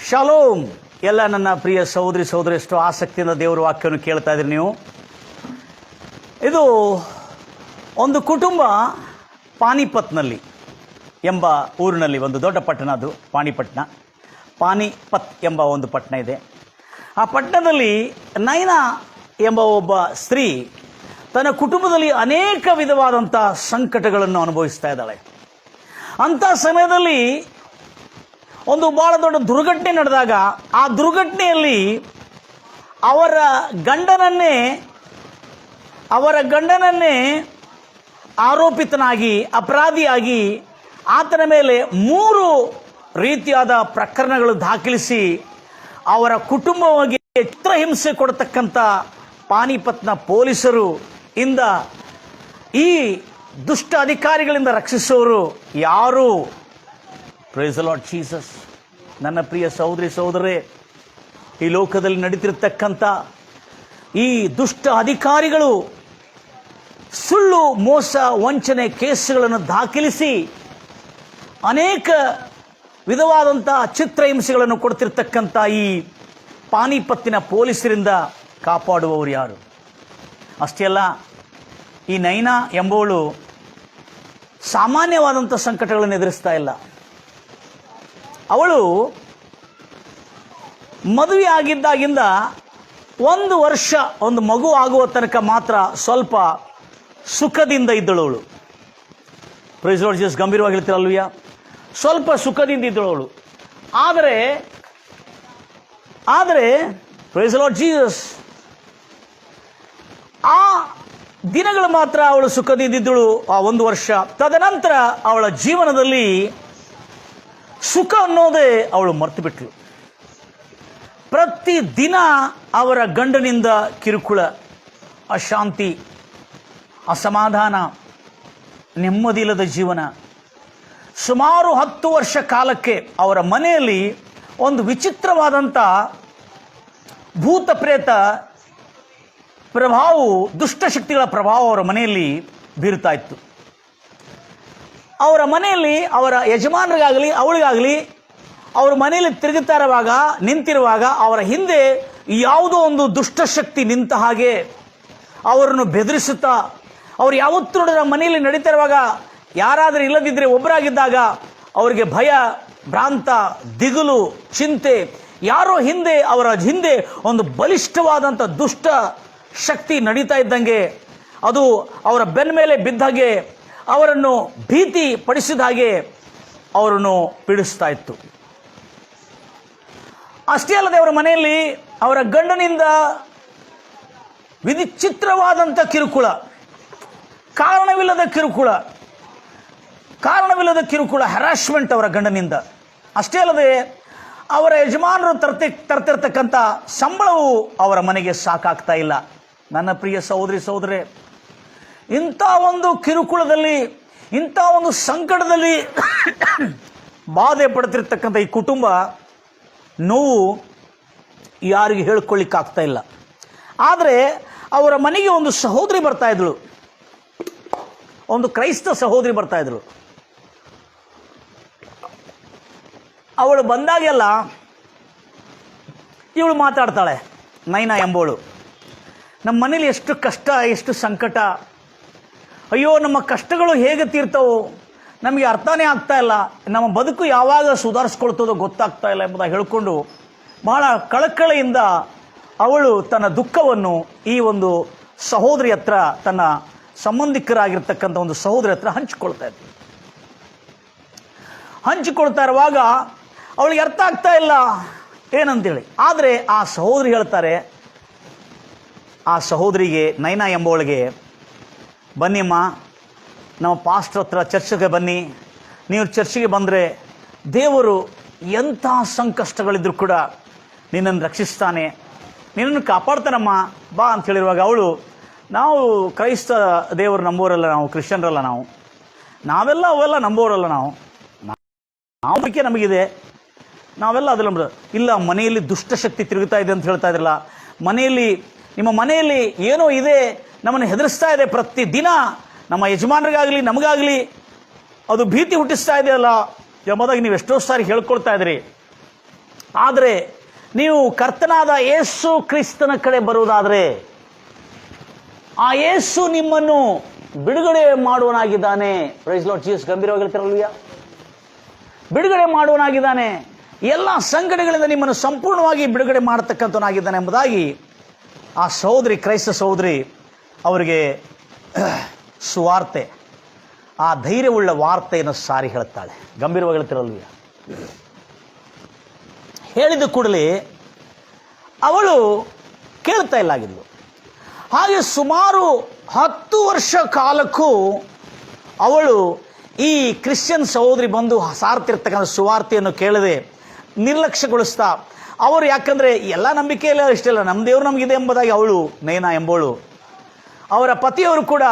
Shalom. ಎಲ್ಲ ನನ್ನ ಪ್ರಿಯ ಸಹೋದರಿ ಎಷ್ಟು ಆಸಕ್ತಿಯಿಂದ ದೇವರ ವಾಕ್ಯವನ್ನು ಕೇಳ್ತಾ ಇದ್ರಿ ನೀವು. ಇದು ಒಂದು ಕುಟುಂಬ ಪಾನಿಪತ್ನಲ್ಲಿ ಎಂಬ ಊರಿನಲ್ಲಿ, ಒಂದು ದೊಡ್ಡ ಪಟ್ಟಣ, ಅದು ಪಾನಿಪತ್ ಎಂಬ ಒಂದು ಪಟ್ಟಣ ಇದೆ. ಆ ಪಟ್ಟಣದಲ್ಲಿ ನೈನಾ ಎಂಬ ಒಬ್ಬ ಸ್ತ್ರೀ ತನ್ನ ಕುಟುಂಬದಲ್ಲಿ ಅನೇಕ ವಿಧವಾದಂಥ ಸಂಕಟಗಳನ್ನು ಅನುಭವಿಸ್ತಾ ಇದ್ದಾಳೆ. ಅಂಥ ಸಮಯದಲ್ಲಿ ಒಂದು ಬಹಳ ದೊಡ್ಡ ದುರ್ಘಟನೆ ನಡೆದಾಗ ಆ ದುರ್ಘಟನೆಯಲ್ಲಿ ಅವರ ಗಂಡನನ್ನೇ ಆರೋಪಿತನಾಗಿ, ಅಪರಾಧಿಯಾಗಿ ಆತನ ಮೇಲೆ 3 ರೀತಿಯಾದ ಪ್ರಕರಣಗಳು ದಾಖಲಿಸಿ ಅವರ ಕುಟುಂಬವಾಗಿ ಚಿತ್ರಹಿಂಸೆ ಕೊಡತಕ್ಕಂಥ ಪಾನಿಪತ್ನ ಪೊಲೀಸರು ಇಂದ ಈ ದುಷ್ಟ ಅಧಿಕಾರಿಗಳಿಂದ ರಕ್ಷಿಸೋರು ಯಾರು? Praise the Lord Jesus. ನನ್ನ ಪ್ರಿಯ ಸಹೋದರರೇ, ಈ ಲೋಕದಲ್ಲಿ ನಡೀತಿರ್ತಕ್ಕಂಥ ಈ ದುಷ್ಟ ಅಧಿಕಾರಿಗಳು ಸುಳ್ಳು, ಮೋಸ, ವಂಚನೆ ಕೇಸುಗಳನ್ನು ದಾಖಲಿಸಿ ಅನೇಕ ವಿಧವಾದಂಥ ಚಿತ್ರಹಿಂಸೆಗಳನ್ನು ಕೊಡ್ತಿರ್ತಕ್ಕಂಥ ಈ ಪಾನಿಪತ್ತಿನ ಪೊಲೀಸರಿಂದ ಕಾಪಾಡುವವರು ಯಾರು? ಅಷ್ಟೇ ಅಲ್ಲ, ಈ ನೈನಾ ಎಂಬವಳು ಸಾಮಾನ್ಯವಾದಂಥ ಸಂಕಟಗಳನ್ನು ಎದುರಿಸ್ತಾ ಇಲ್ಲ. ಅವಳು ಮದುವೆ ಆಗಿದ್ದಾಗಿಂದ 1 ವರ್ಷ ಒಂದು ಮಗು ಆಗುವ ತನಕ ಮಾತ್ರ ಸ್ವಲ್ಪ ಸುಖದಿಂದ ಇದ್ದಳವಳು. Price Lord Jesus. ಗಂಭೀರವಾಗಿ ಹೇಳ್ತೀರಲ್ವಿಯ? ಸ್ವಲ್ಪ ಸುಖದಿಂದ ಇದ್ದಳವಳು. ಆದರೆ ಪ್ರೈಸ್ ಲಾರ್ಡ್ ಜೀಸಸ್, ಆ ದಿನಗಳು ಮಾತ್ರ ಅವಳು ಸುಖದಿಂದಿದ್ದಳು, ಆ 1 ವರ್ಷ. ತದನಂತರ ಅವಳ ಜೀವನದಲ್ಲಿ ಸುಖ ಅನ್ನೋದೇ ಅವಳು ಮರ್ತು ಬಿಟ್ಳು. ಪ್ರತಿದಿನ ಅವರ ಗಂಡನಿಂದ ಕಿರುಕುಳ, ಅಶಾಂತಿ, ಅಸಮಾಧಾನ, ನೆಮ್ಮದಿಯಿಲ್ಲದ ಜೀವನ. ಸುಮಾರು 10 ವರ್ಷ ಕಾಲಕ್ಕೆ ಅವರ ಮನೆಯಲ್ಲಿ ಒಂದು ವಿಚಿತ್ರವಾದಂಥ ಭೂತ ಪ್ರೇತ ಪ್ರಭಾವವು, ದುಷ್ಟಶಕ್ತಿಗಳ ಪ್ರಭಾವ ಅವರ ಮನೆಯಲ್ಲಿ ಬೀರ್ತಾ ಇತ್ತು. ಅವರ ಮನೆಯಲ್ಲಿ ಅವರ ಯಜಮಾನರಿಗಾಗಲಿ ಅವಳಿಗಾಗಲಿ ಅವರ ಮನೆಯಲ್ಲಿ ನಿಂತಿರುವಾಗ ಅವರ ಹಿಂದೆ ಯಾವುದೋ ಒಂದು ದುಷ್ಟಶಕ್ತಿ ನಿಂತ ಹಾಗೆ ಅವರನ್ನು ಬೆದರಿಸುತ್ತಾ, ಅವರು ಯಾವತ್ತೂ ನೋಡಿದ್ರೆ ಮನೆಯಲ್ಲಿ ನಡೀತಾ ಇರುವಾಗ ಯಾರಾದರೂ ಇಲ್ಲದಿದ್ದರೆ ಒಬ್ಬರಾಗಿದ್ದಾಗ ಅವರಿಗೆ ಭಯ, ಭ್ರಾಂತ, ದಿಗುಲು, ಚಿಂತೆ. ಯಾರೋ ಅವರ ಹಿಂದೆ ಒಂದು ಬಲಿಷ್ಠವಾದಂಥ ದುಷ್ಟ ಶಕ್ತಿ ನಡೀತಾ ಇದ್ದಂಗೆ, ಅದು ಅವರ ಬೆನ್ನ ಮೇಲೆ ಬಿದ್ದ ಹಾಗೆ, ಅವರನ್ನು ಭೀತಿ ಪಡಿಸಿದ ಹಾಗೆ ಅವರನ್ನು ಪೀಡಿಸ್ತಾ ಇತ್ತು. ಅಷ್ಟೇ ಅಲ್ಲದೆ ಅವರ ಮನೆಯಲ್ಲಿ ಅವರ ಗಂಡನಿಂದ ವಿಚಿತ್ರವಾದಂಥ ಕಿರುಕುಳ, ಕಾರಣವಿಲ್ಲದ ಕಿರುಕುಳ, ಹ್ಯಾರಾಸ್ಮೆಂಟ್ ಅವರ ಗಂಡನಿಂದ. ಅಷ್ಟೇ ಅಲ್ಲದೆ ಅವರ ಯಜಮಾನರು ತರ್ತಿರ್ತಕ್ಕಂಥ ಸಂಬಳವು ಅವರ ಮನೆಗೆ ಸಾಕಾಗ್ತಾ ಇಲ್ಲ. ನನ್ನ ಪ್ರಿಯ ಸಹೋದರೇ, ಇಂಥ ಒಂದು ಕಿರುಕುಳದಲ್ಲಿ, ಇಂಥ ಒಂದು ಸಂಕಟದಲ್ಲಿ ಬಾಧೆ ಪಡ್ತಿರ್ತಕ್ಕಂಥ ಈ ಕುಟುಂಬ ನೋವು ಯಾರಿಗೆ ಹೇಳ್ಕೊಳ್ಳಿಕ್ಕಾಗ್ತಾ ಇಲ್ಲ. ಆದರೆ ಅವರ ಮನೆಗೆ ಒಂದು ಸಹೋದರಿ ಬರ್ತಾ ಇದ್ಳು, ಒಂದು ಕ್ರೈಸ್ತ ಸಹೋದರಿ ಬರ್ತಾ ಇದ್ಳು. ಅವಳು ಬಂದಾಗೆಲ್ಲ ಇವಳು ಮಾತಾಡ್ತಾಳೆ, ನೈನಾ ಎಂಬವಳು. ನಮ್ಮ ಮನೇಲಿ ಎಷ್ಟು ಕಷ್ಟ, ಎಷ್ಟು ಸಂಕಟ, ಅಯ್ಯೋ ನಮ್ಮ ಕಷ್ಟಗಳು ಹೇಗೆ ತೀರ್ತವೋ ನಮಗೆ ಅರ್ಥನೇ ಆಗ್ತಾ ಇಲ್ಲ, ನಮ್ಮ ಬದುಕು ಯಾವಾಗ ಸುಧಾರಿಸ್ಕೊಳ್ತದೋ ಗೊತ್ತಾಗ್ತಾ ಇಲ್ಲ ಎಂಬುದಾಗಿ ಹೇಳ್ಕೊಂಡು ಬಹಳ ಕಳಕಳಿಯಿಂದ ಅವಳು ತನ್ನ ದುಃಖವನ್ನು ಈ ಒಂದು ಸಹೋದರಿ ಹತ್ರ, ತನ್ನ ಸಂಬಂಧಿಕರಾಗಿರ್ತಕ್ಕಂಥ ಒಂದು ಸಹೋದರಿ ಹತ್ರ ಹಂಚಿಕೊಳ್ತಾ ಇರುವಾಗ ಅವಳಿಗೆ ಅರ್ಥ ಆಗ್ತಾ ಇಲ್ಲ ಏನಂತೇಳಿ. ಆದರೆ ಆ ಸಹೋದರಿ ಹೇಳ್ತಾರೆ, ಆ ಸಹೋದರಿಗೆ, ನೈನಾ ಎಂಬವಳಿಗೆ, ಬನ್ನಿಮ್ಮ, ನಮ್ಮ ಪಾಸ್ಟರ್ ಹತ್ರ ಚರ್ಚ್ಗೆ ಬನ್ನಿ. ನೀವು ಚರ್ಚ್ಗೆ ಬಂದರೆ ದೇವರು ಎಂಥ ಸಂಕಷ್ಟಗಳಿದ್ರೂ ಕೂಡ ನಿನ್ನನ್ನು ರಕ್ಷಿಸ್ತಾನೆ, ನಿನ್ನನ್ನು ಕಾಪಾಡ್ತಾನಮ್ಮ, ಬಾ ಅಂತ ಹೇಳಿರುವಾಗ ಅವಳು, ನಾವು ಕ್ರೈಸ್ತ ದೇವರು ನಂಬೋರಲ್ಲ, ನಾವು ಕ್ರಿಶ್ಚಿಯನ್ರಲ್ಲ, ನಾವೆಲ್ಲ ಅವೆಲ್ಲ ನಂಬೋರಲ್ಲ, ನಾವು ಬಗ್ಗೆ ನಮಗಿದೆ, ನಾವೆಲ್ಲ ಅದೆಲ್ಲ ಇಲ್ಲ. ಮನೆಯಲ್ಲಿ ದುಷ್ಟಶಕ್ತಿ ತಿರುಗುತ್ತಾ ಇದೆ ಅಂತ ಹೇಳ್ತಾ ಇದ್ರಲ್ಲ, ನಿಮ್ಮ ಮನೆಯಲ್ಲಿ ಏನೋ ಇದೆ, ನಮ್ಮನ್ನು ಹೆದರಿಸ್ತಾ ಇದೆ, ಪ್ರತಿದಿನ ನಮ್ಮ ಯಜಮಾನರಿಗಾಗಲಿ ನಮಗಾಗಲಿ ಅದು ಭೀತಿ ಹುಟ್ಟಿಸ್ತಾ ಇದೆಯಲ್ಲ ಎಂಬುದಾಗಿ ನೀವು ಎಷ್ಟೋ ಸಾರಿ ಹೇಳ್ಕೊಳ್ತಾ ಇದ್ರಿ. ಆದರೆ ನೀವು ಕರ್ತನಾದ ಯೇಸು ಕ್ರಿಸ್ತನ ಕಡೆ ಬರುವುದಾದರೆ ಆ ಯೇಸು ನಿಮ್ಮನ್ನು ಬಿಡುಗಡೆ ಮಾಡುವನಾಗಿದ್ದಾನೆ. Price Lord Jesus. ಗಂಭೀರವಾಗಿ ಹೇಳ್ತಾರಲ್ವಯ್ಯ, ಬಿಡುಗಡೆ ಮಾಡುವನಾಗಿದ್ದಾನೆ, ಎಲ್ಲ ಸಂಕಟಗಳಿಂದ ನಿಮ್ಮನ್ನು ಸಂಪೂರ್ಣವಾಗಿ ಬಿಡುಗಡೆ ಮಾಡತಕ್ಕಂಥವನಾಗಿದ್ದಾನೆ ಎಂಬುದಾಗಿ ಆ ಸಹೋದರಿ, ಕ್ರೈಸ್ತ ಸಹೋದರಿ ಅವರಿಗೆ ಸುವಾರ್ತೆ, ಆ ಧೈರ್ಯವುಳ್ಳ ವಾರ್ತೆಯನ್ನು ಸಾರಿ ಹೇಳುತ್ತಾಳೆ. ಗಂಭೀರವಾಗಿ ಹೇಳ್ತಿರಲ್ವಯ್ಯ. ಹೇಳಿದ ಕೂಡಲೇ ಅವಳು ಕೇಳ್ತಾ ಇಲ್ಲಾಗಿದ್ಲು. ಹಾಗೆ ಸುಮಾರು 10 ವರ್ಷ ಕಾಲಕ್ಕೂ ಅವಳು ಈ ಕ್ರಿಶ್ಚಿಯನ್ ಸಹೋದರಿ ಬಂದು ಸಾರ್ತಿರ್ತಕ್ಕಂಥ ಸುವಾರ್ತೆಯನ್ನು ಕೇಳದೆ ನಿರ್ಲಕ್ಷ್ಯಗೊಳಿಸ್ತಾ, ಅವರು ಯಾಕಂದರೆ ಎಲ್ಲ ನಂಬಿಕೆಯಲ್ಲ, ಇಷ್ಟೆಲ್ಲ ನಮ್ಮ ದೇವರು ನಮಗಿದೆ ಎಂಬುದಾಗಿ ಅವಳು, ನೈನಾ ಎಂಬವಳು, ಅವರ ಪತಿಯವರು ಕೂಡ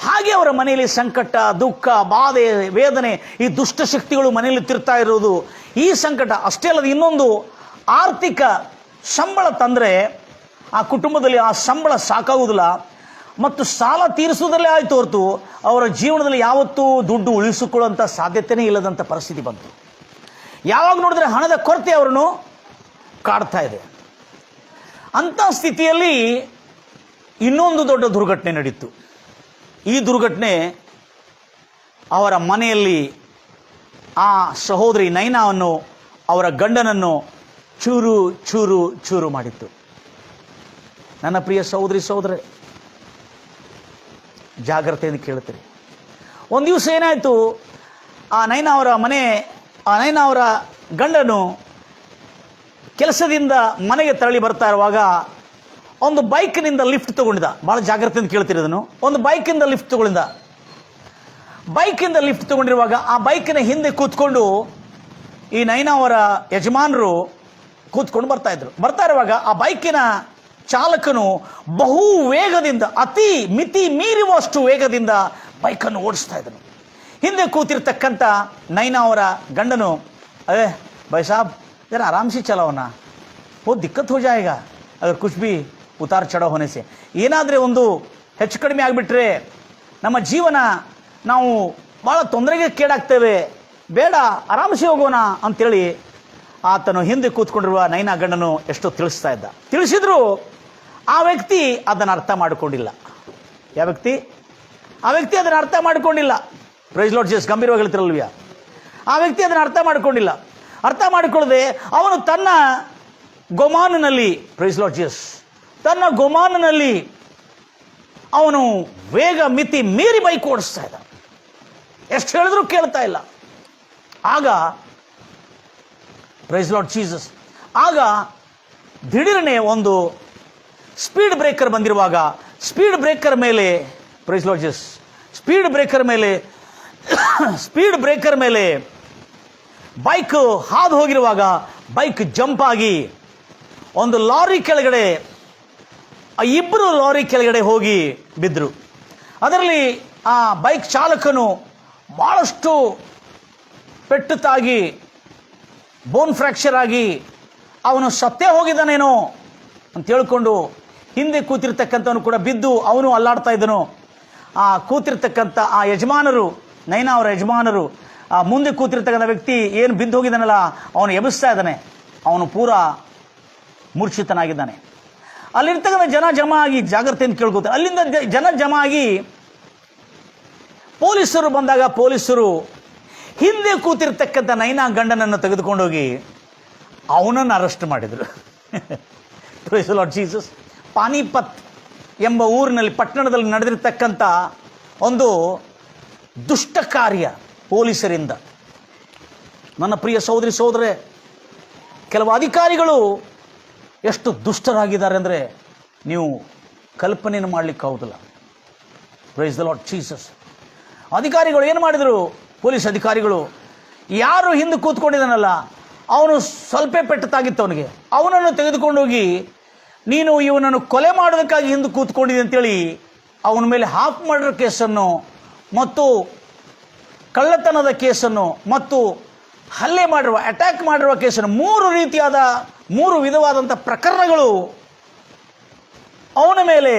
ಹಾಗೆ ಅವರ ಮನೆಯಲ್ಲಿ ಸಂಕಟ, ದುಃಖ, ಬಾಧೆ, ವೇದನೆ, ಈ ದುಷ್ಟಶಕ್ತಿಗಳು ಮನೆಯಲ್ಲಿ ತಿರ್ತಾ ಇರೋದು, ಈ ಸಂಕಟ ಅಷ್ಟೇ ಅಲ್ಲದೆ ಇನ್ನೊಂದು ಆರ್ಥಿಕ ಸಂಬಳ ತಂದರೆ ಆ ಕುಟುಂಬದಲ್ಲಿ ಆ ಸಂಬಳ ಸಾಕಾಗುವುದಿಲ್ಲ ಮತ್ತು ಸಾಲ ತೀರಿಸುವುದಲ್ಲೇ ಆಯಿತು ಹೊರತು ಅವರ ಜೀವನದಲ್ಲಿ ಯಾವತ್ತೂ ದುಡ್ಡು ಉಳಿಸಿಕೊಳ್ಳುವಂಥ ಸಾಧ್ಯತೆಯೇ ಇಲ್ಲದಂಥ ಪರಿಸ್ಥಿತಿ ಬಂತು. ಯಾವಾಗ ನೋಡಿದ್ರೆ ಹಣದ ಕೊರತೆ ಅವರನ್ನು ಕಾಡ್ತಾ ಇದೆ. ಅಂಥ ಸ್ಥಿತಿಯಲ್ಲಿ ಇನ್ನೊಂದು ದೊಡ್ಡ ದುರ್ಘಟನೆ ನಡೀತು. ಈ ದುರ್ಘಟನೆ ಅವರ ಮನೆಯಲ್ಲಿ ಆ ಸಹೋದರಿ ನೈನಾವನ್ನು, ಅವರ ಗಂಡನನ್ನು ಚೂರು ಚೂರು ಚೂರು ಮಾಡಿತ್ತು. ನನ್ನ ಪ್ರಿಯ ಸಹೋದರಿ ಸಹೋದರೇ, ಜಾಗ್ರತೆಯಿಂದ ಕೇಳ್ತೀರಿ. ಒಂದು ದಿವಸ ಏನಾಯಿತು, ಆ ನೈನಾ ಅವರ ಗಂಡನು ಕೆಲಸದಿಂದ ಮನೆಗೆ ತೆರಳಿ ಬರ್ತಾ ಇರುವಾಗ ಒಂದು ಬೈಕ್ನಿಂದ ಲಿಫ್ಟ್ ತಗೊಂಡಿದ್ದ. ಭಾಳ ಜಾಗ್ರತೆಯಿಂದ ಕೇಳ್ತಿರೋದನ್ನು. ಒಂದು ಬೈಕಿಂದ ಲಿಫ್ಟ್ ತಗೊಂಡಿರುವಾಗ ಆ ಬೈಕಿನ ಹಿಂದೆ ಕೂತ್ಕೊಂಡು ಈ ನೈನಾ ಅವರ ಯಜಮಾನರು ಕೂತ್ಕೊಂಡು ಬರ್ತಾ ಇರುವಾಗ ಆ ಬೈಕಿನ ಚಾಲಕನು ಬಹು ವೇಗದಿಂದ, ಮಿತಿ ಮೀರುವಷ್ಟು ವೇಗದಿಂದ ಬೈಕನ್ನು ಓಡಿಸ್ತಾ ಇದ್ದನು. ಹಿಂದೆ ಕೂತಿರ್ತಕ್ಕಂಥ ನೈನಾ ಅವರ ಗಂಡನು, ಅರೆ ಭಾಯ್ ಸಾಬ್ ಜರಾ ಆರಾಮ್ से चलाओ ना, वो दिक्कत हो जाएगा अगर कुछ भी ಉತಾರ್ ಚಢಾವ್ ಹೋನೆ ಸೆ, ಏನಾದರೆ ಒಂದು ಹೆಚ್ಚು ಕಡಿಮೆ ಆಗಿಬಿಟ್ರೆ ನಮ್ಮ ಜೀವನ, ನಾವು ಭಾಳ ತೊಂದರೆಗೆ ಕೇಡಾಗ್ತೇವೆ, ಬೇಡ ಆರಾಮ್ಸೆ ಹೋಗೋಣ ಅಂತೇಳಿ ಆತನು ಹಿಂದೆ ಕೂತ್ಕೊಂಡಿರುವ ನೈನಾ ಗಂಡನು ಎಷ್ಟೋ ತಿಳಿಸಿದ್ರು ಆ ವ್ಯಕ್ತಿ ಅದನ್ನು ಅರ್ಥ ಮಾಡಿಕೊಂಡಿಲ್ಲ. ಯಾವ ವ್ಯಕ್ತಿ? ಆ ವ್ಯಕ್ತಿ ಅದನ್ನು ಅರ್ಥ ಮಾಡಿಕೊಂಡಿಲ್ಲ. Praise Lord Jesus. ಗಂಭೀರವಾಗಿ ಹೇಳ್ತಿರಲ್ವ್ಯಾ, ಆ ವ್ಯಕ್ತಿ ಅದನ್ನು ಅರ್ಥ ಮಾಡಿಕೊಂಡಿಲ್ಲ. ಅರ್ಥ ಮಾಡಿಕೊಳ್ಳದೆ ಅವನು ತನ್ನ ಗೊಮಾನಿನಲ್ಲಿ, ಪ್ರೈಸ್ ಲಾರ್ಡ್ ಜೀಸಸ್, ತನ್ನ ಗೊಮಾನಿನಲ್ಲಿ ಅವನು ವೇಗ ಮಿತಿ ಮೀರಿ ಬೈಕ್ ಓಡಿಸ್ತಾ ಇದ್ದ. ಎಷ್ಟು ಹೇಳಿದ್ರು ಕೇಳ್ತಾ ಇಲ್ಲ. ಆಗ ಪ್ರೈಸ್ ಲಾರ್ಡ್ ಜೀಸಸ್, ಆಗ ದಿಢೀರನೆ ಒಂದು ಸ್ಪೀಡ್ ಬ್ರೇಕರ್ ಬಂದಿರುವಾಗ, ಸ್ಪೀಡ್ ಬ್ರೇಕರ್ ಮೇಲೆ, praise Lord Jesus, speed breaker ಮೇಲೆ ಬೈಕ್ ಹಾದು ಹೋಗಿರುವಾಗ ಬೈಕ್ ಜಂಪ್ ಆಗಿ ಒಂದು ಲಾರಿ ಕೆಳಗಡೆ, ಇಬ್ಬರು ಲಾರಿ ಕೆಳಗಡೆ ಹೋಗಿ ಬಿದ್ದರು. ಅದರಲ್ಲಿ ಆ ಬೈಕ್ ಚಾಲಕನು ಭಾಳಷ್ಟು ಪೆಟ್ಟು ತಾಗಿ, ಬೋನ್ ಫ್ರ್ಯಾಕ್ಚರ್ ಆಗಿ ಅವನು ಸತ್ತೇ ಹೋಗಿದ್ದಾನೇನೋ ಅಂತ ಹೇಳ್ಕೊಂಡು ಹಿಂದೆ ಕೂತಿರ್ತಕ್ಕಂಥವನು ಕೂಡ ಬಿದ್ದು ಅವನು ಅಲ್ಲಾಡ್ತಾ ಇದ್ದನು. ಆ ಕೂತಿರ್ತಕ್ಕಂಥ ಆ ಯಜಮಾನರು, ನೈನಾ ಅವರ ಯಜಮಾನರು, ಆ ಮುಂದೆ ಕೂತಿರ್ತಕ್ಕಂಥ ವ್ಯಕ್ತಿ ಏನು ಬಿದ್ದು ಹೋಗಿದ್ದಾನಲ್ಲ ಅವನು ಎಬ್ಬಿಸ್ತಾ ಇದ್ದಾನೆ. ಅವನು ಪೂರಾ ಮೂರ್ಛಿತನಾಗಿದ್ದಾನೆ. ಅಲ್ಲಿರ್ತಕ್ಕಂಥ ಜನ ಜಮಾ ಆಗಿ, ಜಾಗ್ರತೆಯನ್ನು ಕೇಳ್ಕೊತಾರೆ, ಅಲ್ಲಿಂದ ಜನ ಜಮಾ ಆಗಿ ಪೊಲೀಸರು ಬಂದಾಗ ಪೊಲೀಸರು ಹಿಂದೆ ಕೂತಿರ್ತಕ್ಕಂಥ ನೈನಾ ಗಂಡನನ್ನು ತೆಗೆದುಕೊಂಡೋಗಿ ಅವನನ್ನು ಅರೆಸ್ಟ್ ಮಾಡಿದರು. Praise the Lord Jesus. Panipat ಎಂಬ ಊರಿನಲ್ಲಿ, ಪಟ್ಟಣದಲ್ಲಿ ನಡೆದಿರ್ತಕ್ಕಂಥ ಒಂದು ದುಷ್ಟ ಕಾರ್ಯ ಪೊಲೀಸರಿಂದ. ನನ್ನ ಪ್ರಿಯ ಸಹೋದರಿ ಸಹೋದರೇ, ಕೆಲವು ಅಧಿಕಾರಿಗಳು ಎಷ್ಟು ದುಷ್ಟರಾಗಿದ್ದಾರೆ ಅಂದರೆ ನೀವು ಕಲ್ಪನೆಯನ್ನು ಮಾಡಲಿಕ್ಕೆ ಆಗೋದಿಲ್ಲ. Praise the Lord Jesus. ಅಧಿಕಾರಿಗಳು ಏನು ಮಾಡಿದರು? ಪೊಲೀಸ್ ಅಧಿಕಾರಿಗಳು, ಯಾರು ಹಿಂದೆ ಕೂತ್ಕೊಂಡಿದ್ದಾನಲ್ಲ ಅವನು ಸ್ವಲ್ಪ ಪೆಟ್ಟು ತಾಗಿತ್ತು ಅವನಿಗೆ, ಅವನನ್ನು ತೆಗೆದುಕೊಂಡೋಗಿ ನೀನು ಇವನನ್ನು ಕೊಲೆ ಮಾಡೋದಕ್ಕಾಗಿ ಹಿಂದೆ ಕೂತ್ಕೊಂಡಿದ್ದೆ ಅಂತೇಳಿ ಅವನ ಮೇಲೆ ಹಾಫ್ ಮರ್ಡರ್ ಕೇಸನ್ನು ಮತ್ತು ಕಳ್ಳತನದ ಕೇಸನ್ನು ಮತ್ತು ಹಲ್ಲೆ ಮಾಡಿರುವ, ಅಟ್ಯಾಕ್ ಮಾಡಿರುವ ಕೇಸನ್ನು, 3 ವಿಧವಾದಂಥ ಪ್ರಕರಣಗಳು ಅವನ ಮೇಲೆ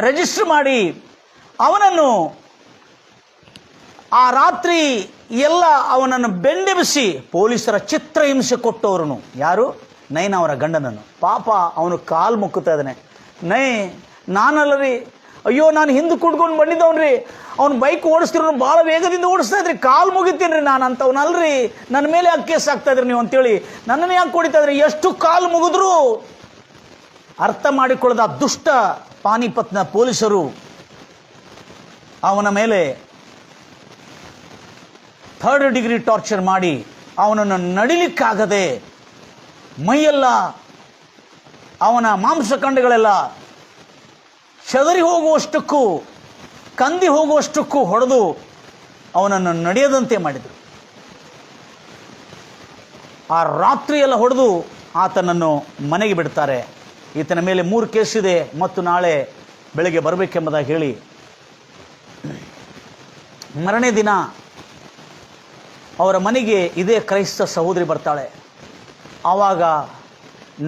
ರಿಜಿಸ್ಟರ್ ಮಾಡಿ ಅವನನ್ನು ಆ ರಾತ್ರಿ ಎಲ್ಲ ಅವನನ್ನು ಬೆಂಡೆಬಿಸಿ ಪೊಲೀಸರ ಚಿತ್ರಹಿಂಸೆ ಕೊಟ್ಟವರನು ಯಾರು? ನೈನಾ ಅವರ ಗಂಡನನ್ನು. ಪಾಪ ಅವನು ಕಾಲು ಮುಕ್ಕುತ್ತಾ ಇದ್ದಾನೆ. ನಾನಲ್ಲರಿ, ಅಯ್ಯೋ ನಾನು ಹಿಂದೆ ಕುಡ್ಕೊಂಡು ಬಂದಿದ್ದವನ್ರಿ, ಅವ್ನು ಬೈಕ್ ಓಡಿಸ್ತಿರೋ ಭಾಳ ವೇಗದಿಂದ ಓಡಿಸ್ತಾ ಇದ್ರಿ, ಕಾಲು ಮುಗಿತೀನಿ ರೀ, ನಾನು ಅಂತವನಲ್ರಿ, ನನ್ನ ಮೇಲೆ ಯಾಕೆ ಕೇಸ್ ಆಗ್ತಾ ಇದ್ರಿ ನೀವು ಅಂತೇಳಿ ನನ್ನನ್ನು ಯಾಕೆ ಹೊಡಿತಾ ಇದ್ರಿ? ಎಷ್ಟು ಕಾಲು ಮುಗಿದ್ರು ಅರ್ಥ ಮಾಡಿಕೊಳ್ಳದ ದುಷ್ಟ ಪಾನಿಪತ್ನ ಪೊಲೀಸರು ಅವನ ಮೇಲೆ 3rd ಡಿಗ್ರಿ ಟಾರ್ಚರ್ ಮಾಡಿ ಅವನನ್ನು ನಡಿಲಿಕ್ಕಾಗದೆ ಮೈಯೆಲ್ಲ ಅವನ ಮಾಂಸಖಂಡಗಳೆಲ್ಲ ಚದರಿ ಹೋಗುವಷ್ಟಕ್ಕೂ ಕಂದಿ ಹೋಗುವಷ್ಟಕ್ಕೂ ಹೊಡೆದು ಅವನನ್ನು ನಡೆಯದಂತೆ ಮಾಡಿದರು. ಆ ರಾತ್ರಿಯೆಲ್ಲ ಹೊಡೆದು ಆತನನ್ನು ಮನೆಗೆ ಬಿಡ್ತಾರೆ. ಈತನ ಮೇಲೆ 3 ಕೇಸ್ ಇದೆ ಮತ್ತು ನಾಳೆ ಬೆಳಗ್ಗೆ ಬರಬೇಕೆಂಬುದಾಗಿ ಹೇಳಿ ಮರನೇ ದಿನ ಅವರ ಮನೆಗೆ ಇದೇ ಕ್ರೈಸ್ತ ಸಹೋದರಿ ಬರ್ತಾಳೆ. ಆವಾಗ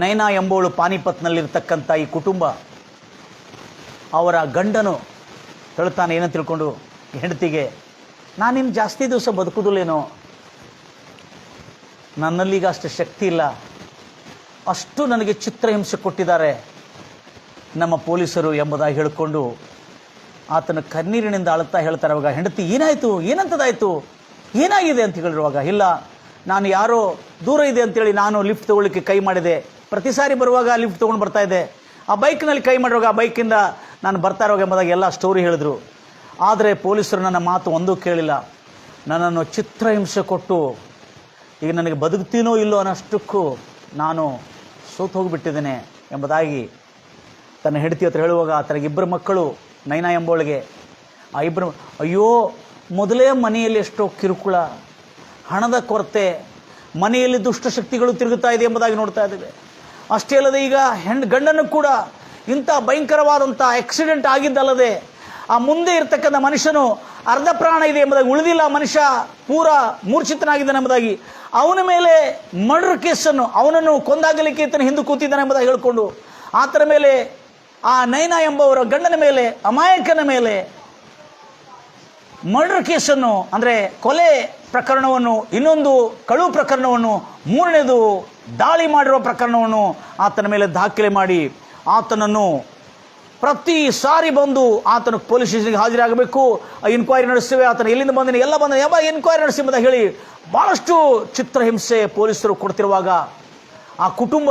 ನೈನಾ ಎಂಬವಳು ಪಾನಿಪತ್ನಲ್ಲಿರ್ತಕ್ಕಂಥ ಈ ಕುಟುಂಬ, ಅವರ ಗಂಡನು ಹೇಳ್ತಾನೆ, ಏನಂತ ತಿಳ್ಕೊಂಡು ಹೆಂಡತಿಗೆ, ನಾನಿನ್ನು ಜಾಸ್ತಿ ದಿವಸ ಬದುಕುದಿಲ್ಲೇನೋ, ನನ್ನಲ್ಲೀಗ ಅಷ್ಟು ಶಕ್ತಿ ಇಲ್ಲ, ಅಷ್ಟು ನನಗೆ ಚಿತ್ರಹಿಂಸೆ ಕೊಟ್ಟಿದ್ದಾರೆ ನಮ್ಮ ಪೊಲೀಸರು ಎಂಬುದಾಗಿ ಹೇಳಿಕೊಂಡು ಆತನ ಕಣ್ಣೀರಿನಿಂದ ಅಳುತ್ತಾ ಹೇಳ್ತಾರೆ. ಅವಾಗ ಹೆಂಡತಿ, ಏನಾಯಿತು, ಏನಂತದಾಯಿತು, ಏನಾಗಿದೆ ಅಂತ ಹೇಳಿರುವಾಗ, ಇಲ್ಲ ನಾನು ಯಾರೋ ದೂರ ಇದೆ ಅಂತೇಳಿ ನಾನು ಲಿಫ್ಟ್ ತೊಗೊಳ್ಳಿಕ್ಕೆ ಕೈ ಮಾಡಿದೆ, ಪ್ರತಿ ಸಾರಿ ಬರುವಾಗ ಲಿಫ್ಟ್ ತೊಗೊಂಡು ಬರ್ತಾ ಇದ್ದೆ, ಆ ಬೈಕ್ನಲ್ಲಿ ಕೈ ಮಾಡಿರುವಾಗ ಆ ಬೈಕಿಂದ ನಾನು ಬರ್ತಾ ಇರುವಾಗ ಎಂಬುದಾಗಿ ಎಲ್ಲ ಸ್ಟೋರಿ ಹೇಳಿದ್ರು. ಆದರೆ ಪೊಲೀಸರು ನನ್ನ ಮಾತು ಒಂದೂ ಕೇಳಿಲ್ಲ, ನನ್ನನ್ನು ಚಿತ್ರಹಿಂಸೆ ಕೊಟ್ಟು ಈಗ ನನಗೆ ಬದುಕ್ತೀನೋ ಇಲ್ಲೋ ಅನ್ನೋಷ್ಟಕ್ಕೂ ನಾನು ಸೋತು ಹೋಗಿಬಿಟ್ಟಿದ್ದೇನೆ ಎಂಬುದಾಗಿ ತನ್ನ ಹೆಂಡತಿ ಹತ್ರ ಹೇಳುವಾಗ ತನಗೆ 2 ಮಕ್ಕಳು, ನೈನಾ ಎಂಬವಳಿಗೆ. ಆ 2 ಅಯ್ಯೋ, ಮೊದಲೇ ಮನೆಯಲ್ಲಿ ಎಷ್ಟೋ ಕಿರುಕುಳ, ಹಣದ ಕೊರತೆ, ಮನೆಯಲ್ಲಿ ದುಷ್ಟಶಕ್ತಿಗಳು ತಿರುಗುತ್ತಾ ಇದೆ ಎಂಬುದಾಗಿ ನೋಡ್ತಾ ಇದ್ದೇವೆ. ಅಷ್ಟೇ ಅಲ್ಲದೆ ಈಗ ಗಂಡನೂ ಕೂಡ ಇಂಥ ಭಯಂಕರವಾದಂಥ ಆಕ್ಸಿಡೆಂಟ್ ಆಗಿದ್ದಲ್ಲದೆ ಆ ಮುಂದೆ ಇರ್ತಕ್ಕಂಥ ಮನುಷ್ಯನು ಅರ್ಧ ಪ್ರಾಣ ಇದೆ ಎಂಬುದಾಗಿ, ಉಳಿದಿಲ್ಲ, ಮನುಷ್ಯ ಪೂರ ಮೂರ್ಛಿತನಾಗಿದ್ದಾನೆ ಎಂಬುದಾಗಿ, ಅವನ ಮೇಲೆ ಮರ್ಡರ್ ಕೇಸನ್ನು, ಅವನನ್ನು ಕೊಂದಾಗಲಿಕ್ಕೆ ಈತನ ಹಿಂದೆ ಕೂತಿದ್ದಾನೆ ಎಂಬುದಾಗಿ ಹೇಳಿಕೊಂಡು ಆತನ ಮೇಲೆ, ಆ ನೈನಾ ಎಂಬವರ ಗಂಡನ ಮೇಲೆ, ಅಮಾಯಕನ ಮೇಲೆ ಮರ್ಡರ್ ಕೇಸನ್ನು, ಅಂದರೆ ಕೊಲೆ ಪ್ರಕರಣವನ್ನು, ಇನ್ನೊಂದು ಕಳುವು ಪ್ರಕರಣವನ್ನು, 3ನೇದು ದಾಳಿ ಮಾಡಿರುವ ಪ್ರಕರಣವನ್ನು ಆತನ ಮೇಲೆ ದಾಖಲೆ ಮಾಡಿ ಆತನನ್ನು ಪ್ರತಿ ಸಾರಿ ಬಂದು ಆತನ ಪೊಲೀಸ್ ಸ್ಟೇಷನ್ಗೆ ಹಾಜರಾಗಬೇಕು, ಇನ್ಕ್ವೈರಿ ನಡೆಸ್ತೇವೆ, ಆತನ ಎಲ್ಲಿಂದ ಬಂದಿನ ಎಲ್ಲ ಬಂದ ಯಾವ ಇನ್ಕ್ವೈರಿ ನಡೆಸಿ ಅಂತ ಹೇಳಿ ಭಾಳಷ್ಟು ಚಿತ್ರಹಿಂಸೆ ಪೊಲೀಸರು ಕೊಡ್ತಿರುವಾಗ ಆ ಕುಟುಂಬ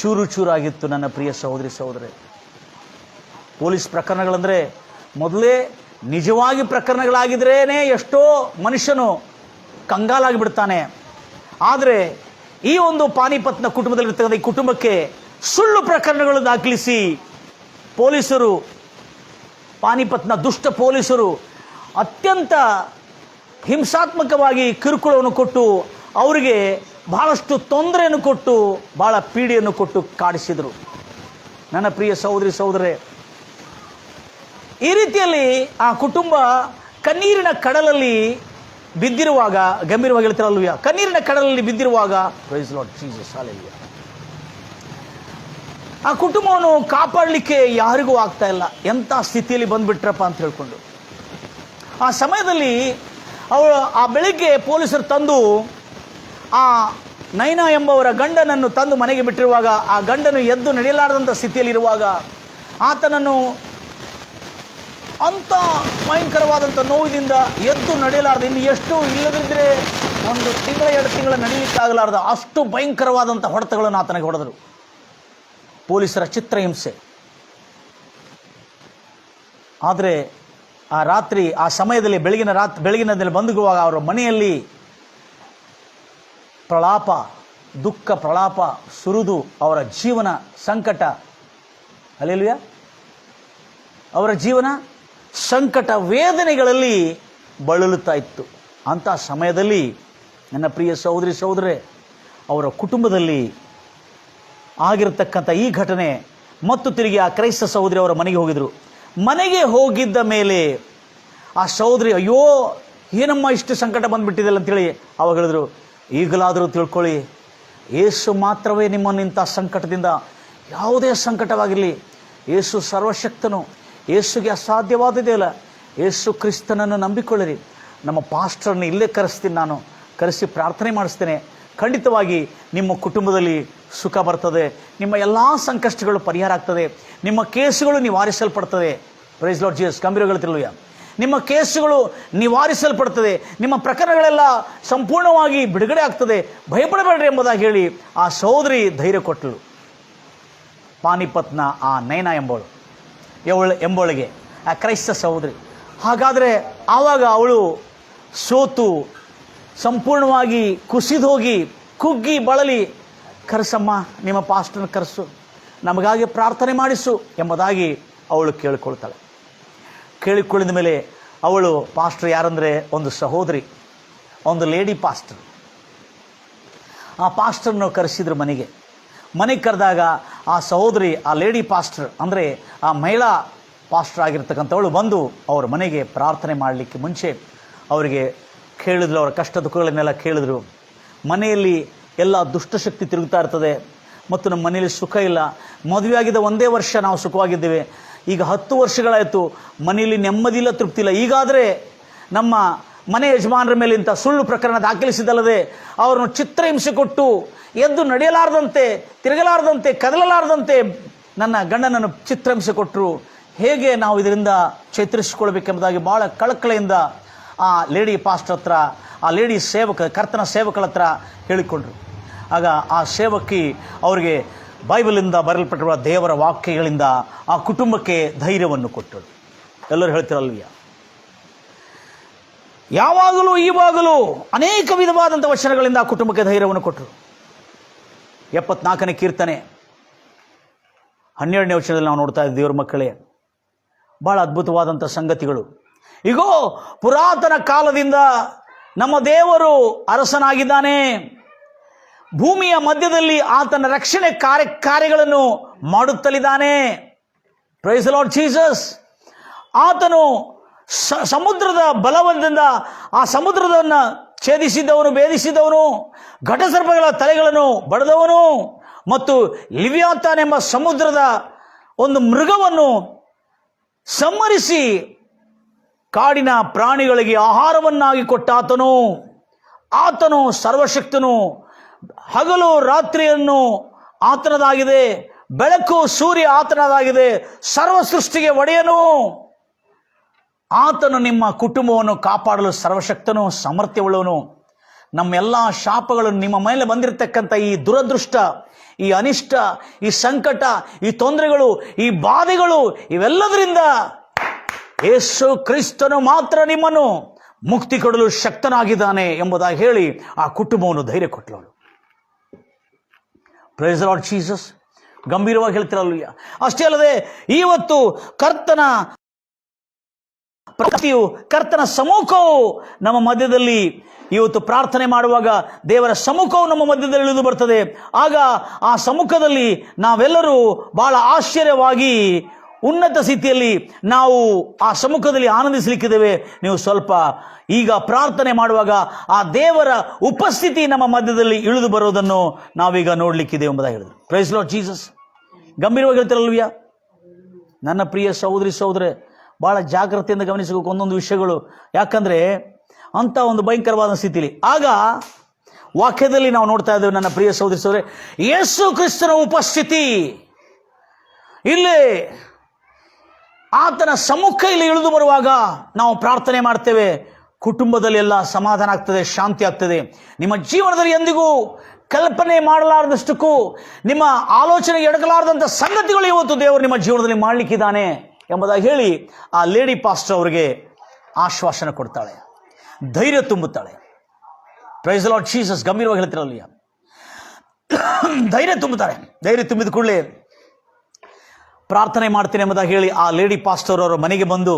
ಚೂರು ಚೂರಾಗಿತ್ತು. ನನ್ನ ಪ್ರಿಯ ಸಹೋದರಿ, ಪೊಲೀಸ್ ಪ್ರಕರಣಗಳಂದರೆ ಮೊದಲೇ ನಿಜವಾಗಿ ಪ್ರಕರಣಗಳಾಗಿದ್ರೇ ಎಷ್ಟೋ ಮನುಷ್ಯನು ಕಂಗಾಲಾಗಿ ಬಿಡ್ತಾನೆ. ಆದರೆ ಈ ಒಂದು ಪಾನಿಪತ್ನ ಕುಟುಂಬದಲ್ಲಿರ್ತಕ್ಕಂಥ ಈ ಕುಟುಂಬಕ್ಕೆ ಸುಳ್ಳು ಪ್ರಕರಣಗಳು ದಾಖಲಿಸಿ ಪೊಲೀಸರು, ಪಾನಿಪತ್ನ ದುಷ್ಟ ಪೊಲೀಸರು ಅತ್ಯಂತ ಹಿಂಸಾತ್ಮಕವಾಗಿ ಕಿರುಕುಳವನ್ನು ಕೊಟ್ಟು ಅವರಿಗೆ ಬಹಳಷ್ಟು ತೊಂದರೆಯನ್ನು ಕೊಟ್ಟು ಬಹಳ ಪೀಡೆಯನ್ನು ಕೊಟ್ಟು ಕಾಡಿಸಿದರು. ನನ್ನ ಪ್ರಿಯ ಸಹೋದರರೇ, ಈ ರೀತಿಯಲ್ಲಿ ಆ ಕುಟುಂಬ ಕಣ್ಣೀರಿನ ಕಡಲಲ್ಲಿ ಬಿದ್ದಿರುವಾಗ, ಗಂಭೀರವಾಗಿ ಹೇಳ್ತಾರಲ್ವ, ಕಣ್ಣೀರಿನ ಕಡಲಲ್ಲಿ ಬಿದ್ದಿರುವಾಗ, ಪ್ರೈಸ್ ಲಾರ್ಡ್ ಜೀಸಸ್, ಹಲ್ಲೆಲೂಯಾ, ಆ ಕುಟುಂಬವನ್ನು ಕಾಪಾಡಲಿಕ್ಕೆ ಯಾರಿಗೂ ಆಗ್ತಾ ಇಲ್ಲ. ಎಂಥ ಸ್ಥಿತಿಯಲ್ಲಿ ಬಂದುಬಿಟ್ರಪ್ಪ ಅಂತ ಹೇಳ್ಕೊಂಡು ಆ ಸಮಯದಲ್ಲಿ ಅವರು ಆ ಬೆಳಿಗ್ಗೆ ಪೊಲೀಸರು ತಂದು ಆ ನೈನಾ ಎಂಬವರ ಗಂಡನನ್ನು ತಂದು ಮನೆಗೆ ಬಿಟ್ಟಿರುವಾಗ, ಆ ಗಂಡನು ಎದ್ದು ನಡೆಯಲಾರದಂಥ ಸ್ಥಿತಿಯಲ್ಲಿರುವಾಗ ಆತನನ್ನು ಅಂಥ ಭಯಂಕರವಾದಂಥ ನೋವಿನಿಂದ ಎದ್ದು ನಡೆಯಲಾರ್ದು, ಇನ್ನು ಎಷ್ಟು ಇಲ್ಲದಿದ್ದರೆ 1 ತಿಂಗಳ 2 ತಿಂಗಳ ನಡೀಲಿಕ್ಕಾಗಲಾರ್ದ ಅಷ್ಟು ಭಯಂಕರವಾದಂಥ ಹೊಡೆತಗಳನ್ನು ಆತನಿಗೆ ಹೊಡೆದರು. ಪೊಲೀಸರ ಚಿತ್ರಹಿಂಸೆ. ಆದರೆ ಆ ರಾತ್ರಿ, ಆ ಸಮಯದಲ್ಲಿ ಬೆಳಗಿನದಲ್ಲಿ ಬಂದುಗುವಾಗ ಅವರ ಮನೆಯಲ್ಲಿ ಪ್ರಲಾಪ, ದುಃಖ ಪ್ರಲಾಪ ಸುರಿದು ಅವರ ಜೀವನ ಸಂಕಟ, ಹಲ್ಲೆಲೂಯಾ, ಅವರ ಜೀವನ ಸಂಕಟ ವೇದನೆಗಳಲ್ಲಿ ಬಳಲುತ್ತಾ ಇತ್ತು. ಅಂಥ ಸಮಯದಲ್ಲಿ ನನ್ನ ಪ್ರಿಯ ಸಹೋದರರೇ, ಅವರ ಕುಟುಂಬದಲ್ಲಿ ಆಗಿರತಕ್ಕಂಥ ಈ ಘಟನೆ ಮತ್ತು ತಿರುಗಿ ಆ ಕ್ರೈಸ್ತ ಸಹೋದರಿ ಅವರ ಮನೆಗೆ ಹೋಗಿದ್ರು. ಮನೆಗೆ ಹೋಗಿದ್ದ ಮೇಲೆ ಆ ಸಹೋದರಿ, ಅಯ್ಯೋ ಏನಮ್ಮ ಇಷ್ಟು ಸಂಕಟ ಬಂದುಬಿಟ್ಟಿದೆಯಲ್ಲ ಅಂತೇಳಿ ಅವಾಗ ಹೇಳಿದ್ರು, ಈಗಲಾದರೂ ತಿಳ್ಕೊಳ್ಳಿ, ಯೇಸು ಮಾತ್ರವೇ ನಿಮ್ಮನ್ನು ಇಂಥ ಸಂಕಟದಿಂದ, ಯಾವುದೇ ಸಂಕಟವಾಗಿರಲಿ, ಯೇಸು ಸರ್ವಶಕ್ತನು, ಯೇಸುಗೆ ಅಸಾಧ್ಯವಾದದೇ ಇಲ್ಲ, ಯೇಸು ಕ್ರಿಸ್ತನನ್ನು ನಂಬಿಕೊಳ್ಳಿರಿ, ನಮ್ಮ ಪಾಸ್ಟರ್ನ ಇಲ್ಲೇ ಕರೆಸ್ತೀನಿ, ನಾನು ಕರೆಸಿ ಪ್ರಾರ್ಥನೆ ಮಾಡಿಸ್ತೇನೆ. ಖಂಡಿತವಾಗಿ ನಿಮ್ಮ ಕುಟುಂಬದಲ್ಲಿ ಸುಖ ಬರ್ತದೆ, ನಿಮ್ಮ ಎಲ್ಲ ಸಂಕಷ್ಟಗಳು ಪರಿಹಾರ ಆಗ್ತದೆ, ನಿಮ್ಮ ಕೇಸುಗಳು ನಿವಾರಿಸಲ್ಪಡ್ತದೆ. Praise Lord Jesus. ಗಂಭೀರಗೊಳ್ತಿರಲಿಲ್ಲ, ನಿಮ್ಮ ಕೇಸುಗಳು ನಿವಾರಿಸಲ್ಪಡ್ತದೆ, ನಿಮ್ಮ ಪ್ರಕರಣಗಳೆಲ್ಲ ಸಂಪೂರ್ಣವಾಗಿ ಬಿಡುಗಡೆ ಆಗ್ತದೆ, ಭಯಪಡಬೇಡ್ರಿ ಎಂಬುದಾಗಿ ಹೇಳಿ ಆ ಸಹೋದರಿ ಧೈರ್ಯ ಕೊಟ್ಟಳು. ಪಾನಿಪತ್ನ ಆ ನೈನಾ ಎಂಬವಳಿಗೆ ಆ ಕ್ರೈಸ್ತ ಸಹೋದರಿ. ಹಾಗಾದರೆ ಆವಾಗ ಅವಳು ಸೋತು ಸಂಪೂರ್ಣವಾಗಿ ಕುಸಿದೋಗಿ ಕುಗ್ಗಿ ಬಳಲಿ, ಕರೆಸಮ್ಮ, ನಿಮ್ಮ ಪಾಸ್ಟರ್ನ ಕರೆಸು, ನಮಗಾಗಿ ಪ್ರಾರ್ಥನೆ ಮಾಡಿಸು ಎಂಬುದಾಗಿ ಅವಳು ಕೇಳಿಕೊಳ್ತಾಳೆ. ಕೇಳಿಕೊಳ್ಳಿದ ಮೇಲೆ ಅವಳು, ಪಾಸ್ಟರ್ ಯಾರಂದರೆ ಒಂದು ಸಹೋದರಿ, ಒಂದು ಲೇಡಿ ಪಾಸ್ಟರ್. ಆ ಪಾಸ್ಟರ್ನ ಕರೆಸಿದ್ರು ಮನೆಗೆ ಕರೆದಾಗ ಆ ಸಹೋದರಿ, ಆ ಲೇಡಿ ಪಾಸ್ಟರ್ ಅಂದರೆ ಆ ಮಹಿಳಾ ಪಾಸ್ಟರ್ ಆಗಿರ್ತಕ್ಕಂಥವಳು ಬಂದು ಅವ್ರ ಮನೆಗೆ ಪ್ರಾರ್ಥನೆ ಮಾಡಲಿಕ್ಕೆ ಮುಂಚೆ ಅವರಿಗೆ ಕೇಳಿದ್ರು, ಅವರ ಕಷ್ಟ ದುಃಖಗಳನ್ನೆಲ್ಲ ಕೇಳಿದ್ರು. ಮನೆಯಲ್ಲಿ ಎಲ್ಲ ದುಷ್ಟಶಕ್ತಿ ತಿರುಗ್ತಾ ಇರ್ತದೆ ಮತ್ತು ನಮ್ಮ ಮನೆಯಲ್ಲಿ ಸುಖ ಇಲ್ಲ. ಮದುವೆ ಆಗಿದ್ದ ಒಂದೇ ವರ್ಷ ನಾವು ಸುಖವಾಗಿದ್ದೇವೆ, ಈಗ 10 ವರ್ಷಗಳಾಯಿತು, ಮನೆಯಲ್ಲಿ ನೆಮ್ಮದಿ ಇಲ್ಲ, ತೃಪ್ತಿ ಇಲ್ಲ. ಈಗಾದರೆ ನಮ್ಮ ಮನೆ ಯಜಮಾನರ ಮೇಲೆ ಇಂಥ ಸುಳ್ಳು ಪ್ರಕರಣ ದಾಖಲಿಸಿದಲ್ಲದೆ ಅವರನ್ನು ಚಿತ್ರಹಿಂಸೆ ಕೊಟ್ಟು ಎದ್ದು ನಡೆಯಲಾರದಂತೆ, ತಿರುಗಲಾರದಂತೆ, ಕದಲಲಾರದಂತೆ ನನ್ನ ಗಂಡನನ್ನು ಚಿತ್ರಹಿಂಸೆ ಕೊಟ್ಟರು. ಹೇಗೆ ನಾವು ಇದರಿಂದ ಚೇತರಿಸಿಕೊಳ್ಬೇಕೆಂಬುದಾಗಿ ಭಾಳ ಕಳಕಳೆಯಿಂದ ಆ ಲೇಡಿ ಪಾಸ್ಟರ್ ಹತ್ರ, ಆ ಲೇಡಿ ಕರ್ತನ ಸೇವಕಳ ಹತ್ರ ಹೇಳಿಕೊಂಡ್ರು. ಆಗ ಆ ಸೇವಕಿ ಅವರಿಗೆ ಬೈಬಲಿಂದ ಬರೆಯಲ್ಪಟ್ಟಿರುವ ದೇವರ ವಾಕ್ಯಗಳಿಂದ ಆ ಕುಟುಂಬಕ್ಕೆ ಧೈರ್ಯವನ್ನು ಕೊಟ್ಟಳು. ಎಲ್ಲರೂ ಹೇಳ್ತಿರಲ್ವಿಯ, ಯಾವಾಗಲೂ ಈವಾಗಲೂ ಅನೇಕ ವಿಧವಾದಂಥ ವಚನಗಳಿಂದ ಆ ಕುಟುಂಬಕ್ಕೆ ಧೈರ್ಯವನ್ನು ಕೊಟ್ಟರು. 74ನೇ ಕೀರ್ತನೆ 12ನೇ ವಚನದಲ್ಲಿ ನಾವು ನೋಡ್ತಾ ಇದ್ದೀವಿ, ದೇವರ ಮಕ್ಕಳೇ, ಬಹಳ ಅದ್ಭುತವಾದಂಥ ಸಂಗತಿಗಳು. ಈಗೋ ಪುರಾತನ ಕಾಲದಿಂದ ನಮ್ಮ ದೇವರು ಅರಸನಾಗಿದ್ದಾನೆ, ಭೂಮಿಯ ಮಧ್ಯದಲ್ಲಿ ಆತನ ರಕ್ಷಣೆ ಕಾರ್ಯಗಳನ್ನು ಮಾಡುತ್ತಲಿದ್ದಾನೆ. Praise the Lord Jesus. ಆತನು ಸಮುದ್ರದ ಬಲವದಿಂದ ಆ ಸಮುದ್ರದನ್ನು ಛೇದಿಸಿದವನು, ಭೇದಿಸಿದವನು, ಘಟಸರ್ಪಗಳ ತಲೆಗಳನ್ನು ಬಡದವನು ಮತ್ತು ಲಿವ್ಯಾತಾನ್ ಎಂಬ ಸಮುದ್ರದ ಒಂದು ಮೃಗವನ್ನು ಸಂಹರಿಸಿ ಕಾಡಿನ ಪ್ರಾಣಿಗಳಿಗೆ ಆಹಾರವನ್ನಾಗಿ ಕೊಟ್ಟ ಆತನು ಸರ್ವಶಕ್ತನು. ಹಗಲು ರಾತ್ರಿಯನ್ನು ಆತನದಾಗಿದೆ, ಬೆಳಕು ಸೂರ್ಯ ಆತನದಾಗಿದೆ, ಸರ್ವ ಸೃಷ್ಟಿಗೆ ಒಡೆಯನು. ಆತನು ನಿಮ್ಮ ಕುಟುಂಬವನ್ನು ಕಾಪಾಡಲು ಸರ್ವಶಕ್ತನು, ಸಾಮರ್ಥ್ಯವುಳ್ಳವನು. ನಮ್ಮೆಲ್ಲ ಶಾಪಗಳನ್ನು, ನಿಮ್ಮ ಮೇಲೆ ಬಂದಿರತಕ್ಕಂಥ ಈ ದುರದೃಷ್ಟ, ಈ ಅನಿಷ್ಟ, ಈ ಸಂಕಟ, ಈ ತೊಂದರೆಗಳು, ಈ ಬಾಧೆಗಳು, ಇವೆಲ್ಲದರಿಂದ ಯೇಸು ಕ್ರಿಸ್ತನು ಮಾತ್ರ ನಿಮ್ಮನ್ನು ಮುಕ್ತಿ ಕೊಡಲು ಶಕ್ತನಾಗಿದ್ದಾನೆ ಎಂಬುದಾಗಿ ಹೇಳಿ ಆ ಕುಟುಂಬವನ್ನು ಧೈರ್ಯ ಕೊಟ್ಟಳು. Praise the Lord Jesus. ಗಂಭೀರವಾಗಿ ಹೇಳ್ತಿರಲ್ಲ. ಅಷ್ಟೇ ಅಲ್ಲದೆ ಇವತ್ತು ಕರ್ತನ ಪ್ರತಿಯು, ಕರ್ತನ ಸಮ್ಮುಖವು ನಮ್ಮ ಮಧ್ಯದಲ್ಲಿ, ಇವತ್ತು ಪ್ರಾರ್ಥನೆ ಮಾಡುವಾಗ ದೇವರ ಸಮ್ಮುಖವು ನಮ್ಮ ಮಧ್ಯದಲ್ಲಿ ಇಳಿದು ಬರ್ತದೆ. ಆಗ ಆ ಸಮ್ಮುಖದಲ್ಲಿ ನಾವೆಲ್ಲರೂ ಬಹಳ ಆಶ್ಚರ್ಯವಾಗಿ ಉನ್ನತ ಸ್ಥಿತಿಯಲ್ಲಿ ನಾವು ಆ ಸಮ್ಮುಖದಲ್ಲಿ ಆನಂದಿಸಲಿಕ್ಕಿದ್ದೇವೆ. ನೀವು ಸ್ವಲ್ಪ ಈಗ ಪ್ರಾರ್ಥನೆ ಮಾಡುವಾಗ ಆ ದೇವರ ಉಪಸ್ಥಿತಿ ನಮ್ಮ ಮಧ್ಯದಲ್ಲಿ ಇಳಿದು ಬರೋದನ್ನು ನಾವೀಗ ನೋಡಲಿಕ್ಕಿದೆ ಎಂಬುದಾಗಿ ಹೇಳಿದ್ರು. Praise the Lord Jesus. ಗಂಭೀರವಾಗಿ ಹೇಳ್ತಿರಲ್ವಿಯಾ ನನ್ನ ಪ್ರಿಯ ಸಹೋದರೇ, ಭಾಳ ಜಾಗ್ರತೆಯಿಂದ ಗಮನಿಸಬೇಕು ಒಂದೊಂದು ವಿಷಯಗಳು. ಯಾಕಂದರೆ ಅಂಥ ಒಂದು ಭಯಂಕರವಾದ ಸ್ಥಿತಿಲಿ ಆಗ ವಾಕ್ಯದಲ್ಲಿ ನಾವು ನೋಡ್ತಾ ಇದ್ದೇವೆ. ನನ್ನ ಪ್ರಿಯ ಸಹೋದರೇ, ಯೇಸು ಕ್ರಿಸ್ತನ ಉಪಸ್ಥಿತಿ ಇಲ್ಲಿ, ಆತನ ಸಮ್ಮುಖ ಇಲ್ಲಿ ಇಳಿದು ಬರುವಾಗ ನಾವು ಪ್ರಾರ್ಥನೆ ಮಾಡ್ತೇವೆ. ಕುಟುಂಬದಲ್ಲಿ ಎಲ್ಲ ಸಮಾಧಾನ ಆಗ್ತದೆ, ಶಾಂತಿ ಆಗ್ತದೆ. ನಿಮ್ಮ ಜೀವನದಲ್ಲಿ ಎಂದಿಗೂ ಕಲ್ಪನೆ ಮಾಡಲಾರದಷ್ಟಕ್ಕೂ, ನಿಮ್ಮ ಆಲೋಚನೆಗೆ ಎಡಕಲಾರದಂಥ ಸಂಗತಿಗಳು ಇವತ್ತು ದೇವರು ನಿಮ್ಮ ಜೀವನದಲ್ಲಿ ಮಾಡಲಿಕ್ಕಿದ್ದಾನೆ ಎಂಬುದಾಗಿ ಹೇಳಿ ಆ ಲೇಡಿ ಪಾಸ್ಟರ್ ಅವರಿಗೆ ಆಶ್ವಾಸನ ಕೊಡ್ತಾಳೆ, ಧೈರ್ಯ ತುಂಬುತ್ತಾಳೆ. Praise the Lord Jesus. ಗಂಭೀರವಾಗಿ ಹೇಳ್ತಿರಲ್ಲ, ಧೈರ್ಯ ತುಂಬುತ್ತಾರೆ. ಧೈರ್ಯ ತುಂಬಿದ ಕೂಡಲೇ ಪ್ರಾರ್ಥನೆ ಮಾಡ್ತೀನಿ ಎಂಬುದಾಗಿ ಹೇಳಿ ಆ ಲೇಡಿ ಪಾಸ್ಟರ್ ಅವರ ಮನೆಗೆ ಬಂದು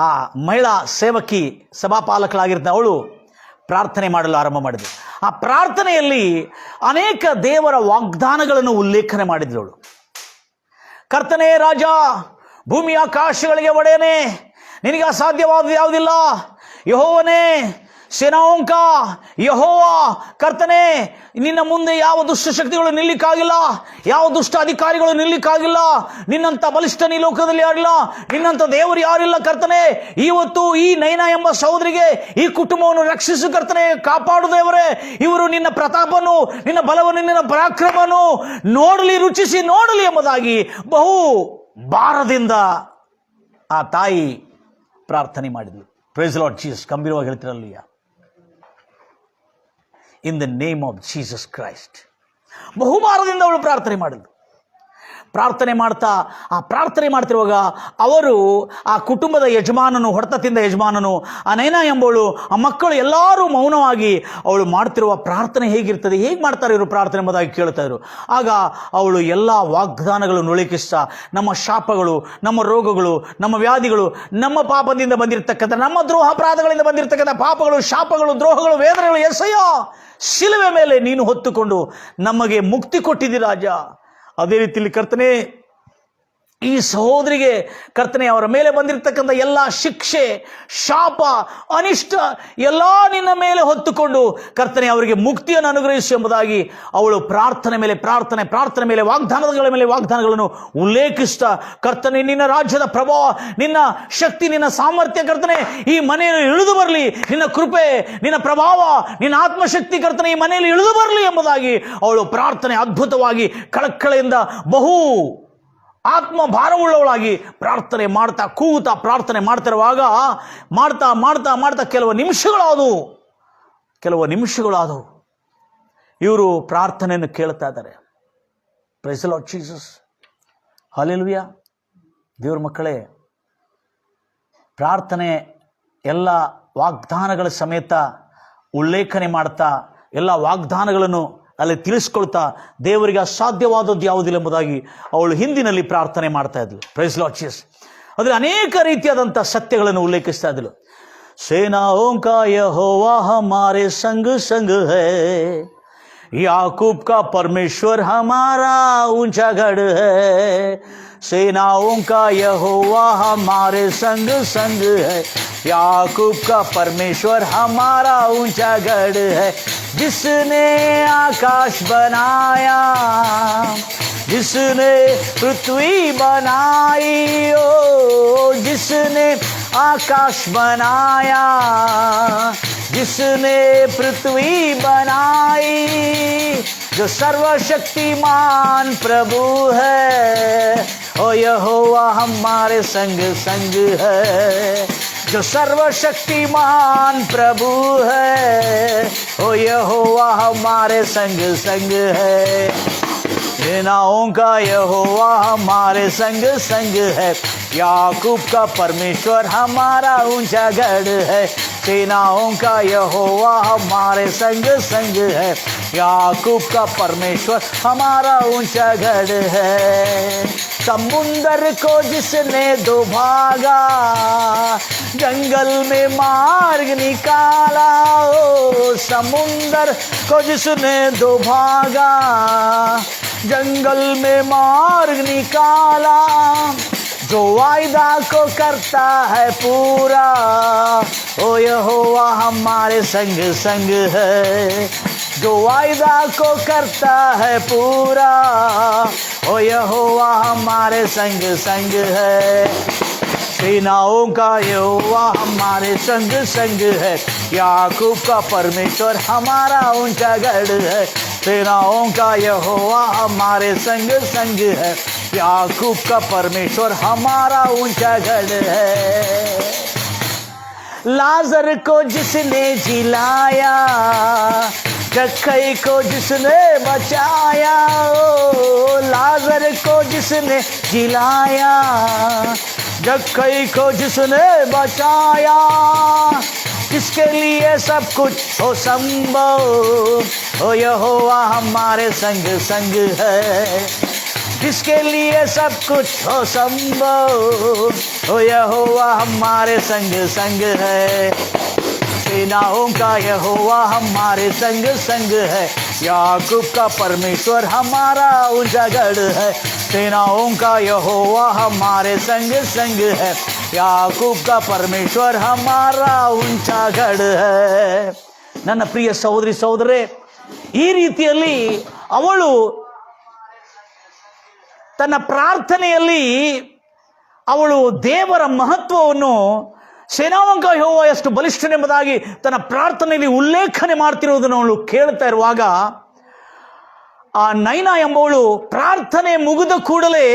ಆ ಮಹಿಳಾ ಸೇವಕಿ, ಸಭಾಪಾಲಕಳಾಗಿರ್ತಾಳೆ, ಅವಳು ಪ್ರಾರ್ಥನೆ ಮಾಡಲು ಆರಂಭ ಮಾಡಿದ್ಳು. ಆ ಪ್ರಾರ್ಥನೆಯಲ್ಲಿ ಅನೇಕ ದೇವರ ವಾಗ್ದಾನಗಳನ್ನು ಉಲ್ಲೇಖನೆ ಮಾಡಿದ್ಳು ಅವಳು. ಕರ್ತನೇ ರಾಜ, ಭೂಮಿ ಆಕಾಶಗಳಿಗೆ ಒಡೆಯನೇ, ನಿನಗೆ ಅಸಾಧ್ಯವಾದ ಯಾವುದಿಲ್ಲ. ಯೆಹೋವನೇ, ಸೇನಾಂಕ ಯೆಹೋವ ಕರ್ತನೆ, ನಿನ್ನ ಮುಂದೆ ಯಾವ ದುಷ್ಟ ಶಕ್ತಿಗಳು ನಿಲ್ಲಿಕ್ಕಾಗಿಲ್ಲ, ಯಾವ ದುಷ್ಟ ಅಧಿಕಾರಿಗಳು ನಿಲ್ಲಿಕ್ಕಾಗಿಲ್ಲ. ನಿನ್ನಂತ ಬಲಿಷ್ಠ ಈ ಲೋಕದಲ್ಲಿ ಯಾರಿಲ್ಲ, ನಿನ್ನಂತ ದೇವರು ಯಾರಿಲ್ಲ ಕರ್ತನೆ. ಇವತ್ತು ಈ ನೈನಾ ಎಂಬ ಸಹೋದರಿಗೆ ಈ ಕುಟುಂಬವನ್ನು ರಕ್ಷಿಸು ಕರ್ತನೆ, ಕಾಪಾಡು ದೇವರೇ. ಇವರು ನಿನ್ನ ಪ್ರತಾಪವನ್ನು, ನಿನ್ನ ಬಲವನ್ನು, ನಿನ್ನ ಪರಾಕ್ರಮವನ್ನು ನೋಡಲಿ, ರುಚಿಸಿ ನೋಡಲಿ ಎಂಬುದಾಗಿ ಬಹು ಭಾರದಿಂದ ಆ ತಾಯಿ ಪ್ರಾರ್ಥನೆ ಮಾಡಿದ್ಲು. Praise Lord Jesus. ಗಂಭೀರವಾಗಿ ಹೇಳ್ತಿರಲಿಲ್ಲ, in the name of Jesus Christ. ಬಹುಭಾರದಿಂದ ಅವಳು ಪ್ರಾರ್ಥನೆ ಮಾಡಿದ್ಳು. ಪ್ರಾರ್ಥನೆ ಮಾಡ್ತಿರುವಾಗ ಅವರು, ಆ ಕುಟುಂಬದ ಯಜಮಾನನು, ಹೊಡೆತ ತಿಂದ ಯಜಮಾನನು, ಆ ನೈನಾ ಎಂಬವಳು, ಆ ಮಕ್ಕಳು ಎಲ್ಲರೂ ಮೌನವಾಗಿ ಅವಳು ಮಾಡ್ತಿರುವ ಪ್ರಾರ್ಥನೆ ಹೇಗಿರ್ತದೆ, ಹೇಗೆ ಮಾಡ್ತಾರೆ ಇವರು ಪ್ರಾರ್ಥನೆ ಎಂಬುದಾಗಿ ಕೇಳ್ತಾ ಇದ್ರು. ಆಗ ಅವಳು ಎಲ್ಲ ವಾಗ್ದಾನಗಳನ್ನು ಉಲ್ಲೇಖಿಸ್ತಾ, ನಮ್ಮ ಶಾಪಗಳು, ನಮ್ಮ ರೋಗಗಳು, ನಮ್ಮ ವ್ಯಾಧಿಗಳು, ನಮ್ಮ ಪಾಪದಿಂದ ಬಂದಿರತಕ್ಕಂಥ, ನಮ್ಮ ದ್ರೋಹ ಅಪರಾಧಗಳಿಂದ ಬಂದಿರತಕ್ಕಂಥ ಪಾಪಗಳು, ಶಾಪಗಳು, ದ್ರೋಹಗಳು, ವೇದನೆಗಳು, ಎಸೆಯ ಶಿಲುವೆ ಮೇಲೆ ನೀನು ಹೊತ್ತುಕೊಂಡು ನಮಗೆ ಮುಕ್ತಿ ಕೊಟ್ಟಿದ್ದೀ ರಾಜ. ಅದೇ ರೀತಿಯಲ್ಲಿ ಕರ್ತನೆ, ಈ ಸಹೋದರಿಗೆ ಕರ್ತನೆ ಅವರ ಮೇಲೆ ಬಂದಿರತಕ್ಕಂಥ ಎಲ್ಲ ಶಿಕ್ಷೆ, ಶಾಪ, ಅನಿಷ್ಟ ಎಲ್ಲ ನಿನ್ನ ಮೇಲೆ ಹೊತ್ತುಕೊಂಡು ಕರ್ತನೆ ಅವರಿಗೆ ಮುಕ್ತಿಯನ್ನು ಅನುಗ್ರಹಿಸು ಎಂಬುದಾಗಿ ಅವಳು ಪ್ರಾರ್ಥನೆ ಮೇಲೆ ವಾಗ್ದಾನಗಳ ಮೇಲೆ ವಾಗ್ದಾನಗಳನ್ನು ಉಲ್ಲೇಖಿಸ್ತಾ, ಕರ್ತನೆ ನಿನ್ನ ರಾಜ್ಯದ ಪ್ರಭಾವ, ನಿನ್ನ ಶಕ್ತಿ, ನಿನ್ನ ಸಾಮರ್ಥ್ಯ ಕರ್ತನೆ ಈ ಮನೆಯಲ್ಲಿ ಇಳಿದು ಬರಲಿ, ನಿನ್ನ ಕೃಪೆ, ನಿನ್ನ ಪ್ರಭಾವ, ನಿನ್ನ ಆತ್ಮಶಕ್ತಿ ಕರ್ತನೆ ಈ ಮನೆಯಲ್ಲಿ ಇಳಿದು ಬರಲಿ ಎಂಬುದಾಗಿ ಅವಳು ಪ್ರಾರ್ಥನೆ ಅದ್ಭುತವಾಗಿ ಕಳಕಳೆಯಿಂದ ಬಹು ಆತ್ಮ ಭಾರವುಳ್ಳವಳಾಗಿ ಪ್ರಾರ್ಥನೆ ಮಾಡ್ತಾ ಕೂತಾ ಪ್ರಾರ್ಥನೆ ಮಾಡ್ತಿರುವಾಗ ಮಾಡ್ತಾ ಕೆಲವು ನಿಮಿಷಗಳಾದವು. ಇವರು ಪ್ರಾರ್ಥನೆಯನ್ನು ಕೇಳ್ತಾ ಇದ್ದಾರೆ. Praise the Lord Jesus. Hallelujah. ದೇವರ ಮಕ್ಕಳೇ, ಪ್ರಾರ್ಥನೆ ಎಲ್ಲ ವಾಗ್ದಾನಗಳ ಸಮೇತ ಉಲ್ಲೇಖನೆ ಮಾಡ್ತಾ, ಎಲ್ಲ ವಾಗ್ದಾನಗಳನ್ನು ಅಲ್ಲಿ ತಿಳಿಸ್ಕೊಳ್ತಾ, ದೇವರಿಗೆ ಅಸಾಧ್ಯವಾದದ್ದು ಯಾವುದಿಲ್ಲ ಎಂಬುದಾಗಿ ಅವಳು ಹಿಂದಿನಲ್ಲಿ ಪ್ರಾರ್ಥನೆ ಮಾಡ್ತಾ ಇದ್ಳು. Praise the Lord Jesus. ಅದರಲ್ಲಿ ಅನೇಕ ರೀತಿಯಾದಂಥ ಸತ್ಯಗಳನ್ನು ಉಲ್ಲೇಖಿಸ್ತಾ ಇದ್ಳು. सेनाओं का यहोवा हमारे संग संग है, याकूब का परमेश्वर हमारा ऊंचा गढ़ है. सेनाओं का यहोवा हमारे संग संग है, याकूब का परमेश्वर हमारा ऊंचा गढ़ है. जिसने आकाश बनाया, जिसने पृथ्वी बनाई, ओ जिसने आकाश बनाया, जिसने पृथ्वी बनाई, जो सर्वशक्तिमान प्रभु है, ओ यहोवा हमारे संग संग है. जो सर्वशक्तिमान प्रभु है, ओ यहोवा हमारे संग संग है. सेनाओं का यहोवा हमारे संग संग है, याकूब का परमेश्वर हमारा ऊंचा गढ़ है. सेनाओं का यहोवा हमारे संग संग है, याकूब का परमेश्वर हमारा ऊंचा गढ़ है. समुंदर को जिसने दो भागा, जंगल में मार्ग निकाला, ओ समुंदर को जिसने दो भागा, जंगल में मार्ग निकाला, जो वायदा को करता है पूरा, ओ यहोवा हमारे संग संग है. जो वायदा को करता है पूरा, ओ यहोवा हमारे संग संग है. सेनाओं का यहोवा हमारे संग संग है, याकूब का परमेश्वर हमारा ऊंचा गढ़ है. सेनाओं का यहोवा हमारे संग संग है, याकूब का परमेश्वर हमारा ऊंचा गढ़ है. लाजर को जिसने जिलाया, जक्कई को जिसने बचाया, ओ लाजर को जिसने जिलाया, जक्कई को जिसने बचाया, जिसके लिए सब कुछ हो संभव, ओ यहोवा हमारे संग संग है. जिसके लिए सब कुछ हो संभव, ओ यहोवा हमारे संग संग है. सेनाओं का यहोवा हमारे संग संग है, याकूब का परमेश्वर हमारा ऊंचा गढ़ है. सेनाओं का यहोवा हमारे संग संग है, ಯಾಕೂಬ್ ಕಾ ಪರಮೇಶ್ವರ್ ಹಮಾರಾ ಉಂಚಾ ಗಢ ಹೈ. ನನ್ನ ಪ್ರಿಯ ಸಹೋದರಿ ಸಹೋದರೇ, ಈ ರೀತಿಯಲ್ಲಿ ಅವಳು ತನ್ನ ಪ್ರಾರ್ಥನೆಯಲ್ಲಿ ಅವಳು ದೇವರ ಮಹತ್ವವನ್ನು ಸೇನಾವಂಕ ಯೆಹೋವ ಎಷ್ಟು ಬಲಿಷ್ಠನೆಂಬುದಾಗಿ ತನ್ನ ಪ್ರಾರ್ಥನೆಯಲ್ಲಿ ಉಲ್ಲೇಖನೆ ಮಾಡ್ತಿರೋದನ್ನು ಅವಳು ಕೇಳ್ತಾ ಇರುವಾಗ, ಆ ನೈನಾ ಎಂಬವಳು ಪ್ರಾರ್ಥನೆ ಮುಗಿದ ಕೂಡಲೇ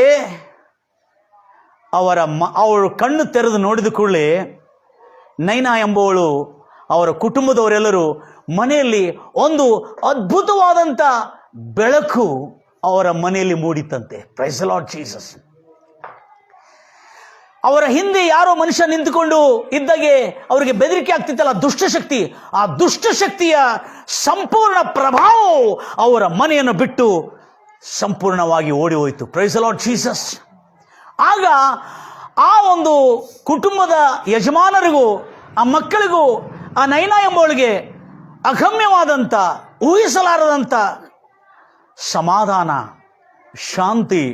ಅವಳು ಕಣ್ಣು ತೆರೆದು ನೋಡಿದ ಕೂಡಲೇ ನೈನಾ ಎಂಬವಳು ಅವರ ಕುಟುಂಬದವರೆಲ್ಲರೂ ಮನೆಯಲ್ಲಿ ಒಂದು ಅದ್ಭುತವಾದಂಥ ಬೆಳಕು ಅವರ ಮನೆಯಲ್ಲಿ ಮೂಡಿತಂತೆ. Praise the Lord Jesus. ಅವರ ಹಿಂದೆ ಯಾರೋ ಮನುಷ್ಯ ನಿಂತುಕೊಂಡು ಇದ್ದಾಗೆ ಅವರಿಗೆ ಬೆದರಿಕೆ ಆಗ್ತಿತ್ತಲ್ಲ, ದುಷ್ಟಶಕ್ತಿ, ಆ ದುಷ್ಟಶಕ್ತಿಯ ಸಂಪೂರ್ಣ ಪ್ರಭಾವವು ಅವರ ಮನೆಯನ್ನು ಬಿಟ್ಟು ಸಂಪೂರ್ಣವಾಗಿ ಓಡಿ ಹೋಯಿತು. Praise the Lord Jesus. ಆಗ ಆ ಒಂದು ಕುಟುಂಬದ ಯಜಮಾನರಿಗೂ ಆ ಮಕ್ಕಳಿಗೂ ಆ ನೈನಾ ಎಂಬವಳಿಗೆ ಅಗಮ್ಯವಾದಂಥ, ಊಹಿಸಲಾರದಂಥ ಸಮಾಧಾನ, ಶಾಂತಿ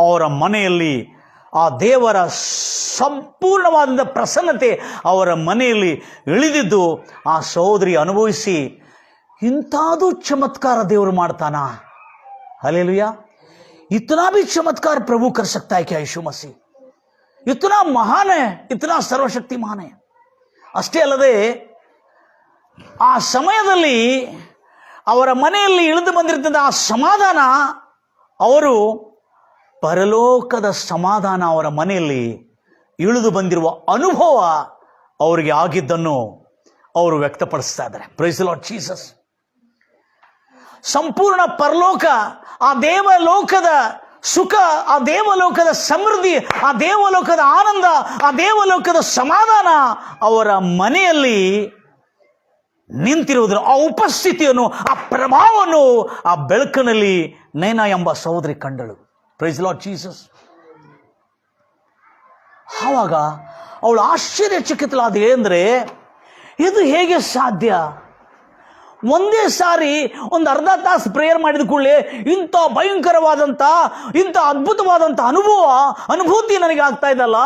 ಅವರ ಮನೆಯಲ್ಲಿ, ಆ ದೇವರ ಸಂಪೂರ್ಣವಾದಂಥ ಪ್ರಸನ್ನತೆ ಅವರ ಮನೆಯಲ್ಲಿ ಇಳಿದಿದ್ದು ಆ ಸಹೋದರಿ ಅನುಭವಿಸಿ, ಇಂಥದ್ದು ಚಮತ್ಕಾರ ದೇವರು ಮಾಡ್ತಾನ, हालेलुया, इतना भी चमत्कार प्रभु कर सकता है क्या यीशु मसीह? इतना महान है, इतना सर्वशक्तिमान है. ಅಷ್ಟೇ ಅಲ್ಲದೆ ಆ ಸಮಯದಲ್ಲಿ ಅವರ ಮನೆಯಲ್ಲಿ ಇಳಿದು ಬಂದಿರ್ತಂಥ ಆ ಸಮಾಧಾನ, ಅವರು ಪರಲೋಕದ ಸಮಾಧಾನ ಅವರ ಮನೆಯಲ್ಲಿ ಇಳಿದು ಬಂದಿರುವ ಅನುಭವ ಅವರಿಗೆ ಆಗಿದ್ದನ್ನು ಅವರು ವ್ಯಕ್ತಪಡಿಸ್ತಾ ಇದ್ದಾರೆ. Praise the Lord Jesus. ಸಂಪೂರ್ಣ ಪರಲೋಕ, ಆ ದೇವಲೋಕದ ಸುಖ, ಆ ದೇವಲೋಕದ ಸಮೃದ್ಧಿ, ಆ ದೇವಲೋಕದ ಆನಂದ, ಆ ದೇವಲೋಕದ ಸಮಾಧಾನ ಅವರ ಮನೆಯಲ್ಲಿ ನಿಂತಿರುವುದನ್ನು, ಆ ಉಪಸ್ಥಿತಿಯನ್ನು, ಆ ಪ್ರಭಾವವನ್ನು ಆ ಬೆಳಕಿನಲ್ಲಿ ನೈನಾ ಎಂಬ ಸಹೋದರಿ ಕಂಡಳು. Praise the Lord Jesus. ಆವಾಗ ಅವಳು ಆಶ್ಚರ್ಯಚಕಿತಳಾದ, ಅಂದರೆ ಇದು ಹೇಗೆ ಸಾಧ್ಯ? ಒಂದೇ ಸಾರಿ ಒಂದು ಅರ್ಧ ತಾಸು ಪ್ರೇಯರ್ ಮಾಡಿದ ಕೂಡಲೇ ಇಂಥ ಭಯಂಕರವಾದಂಥ, ಇಂಥ ಅದ್ಭುತವಾದಂಥ ಅನುಭೂತಿ ನನಗೆ ಆಗ್ತಾ ಇದ್ದಲ್ಲ,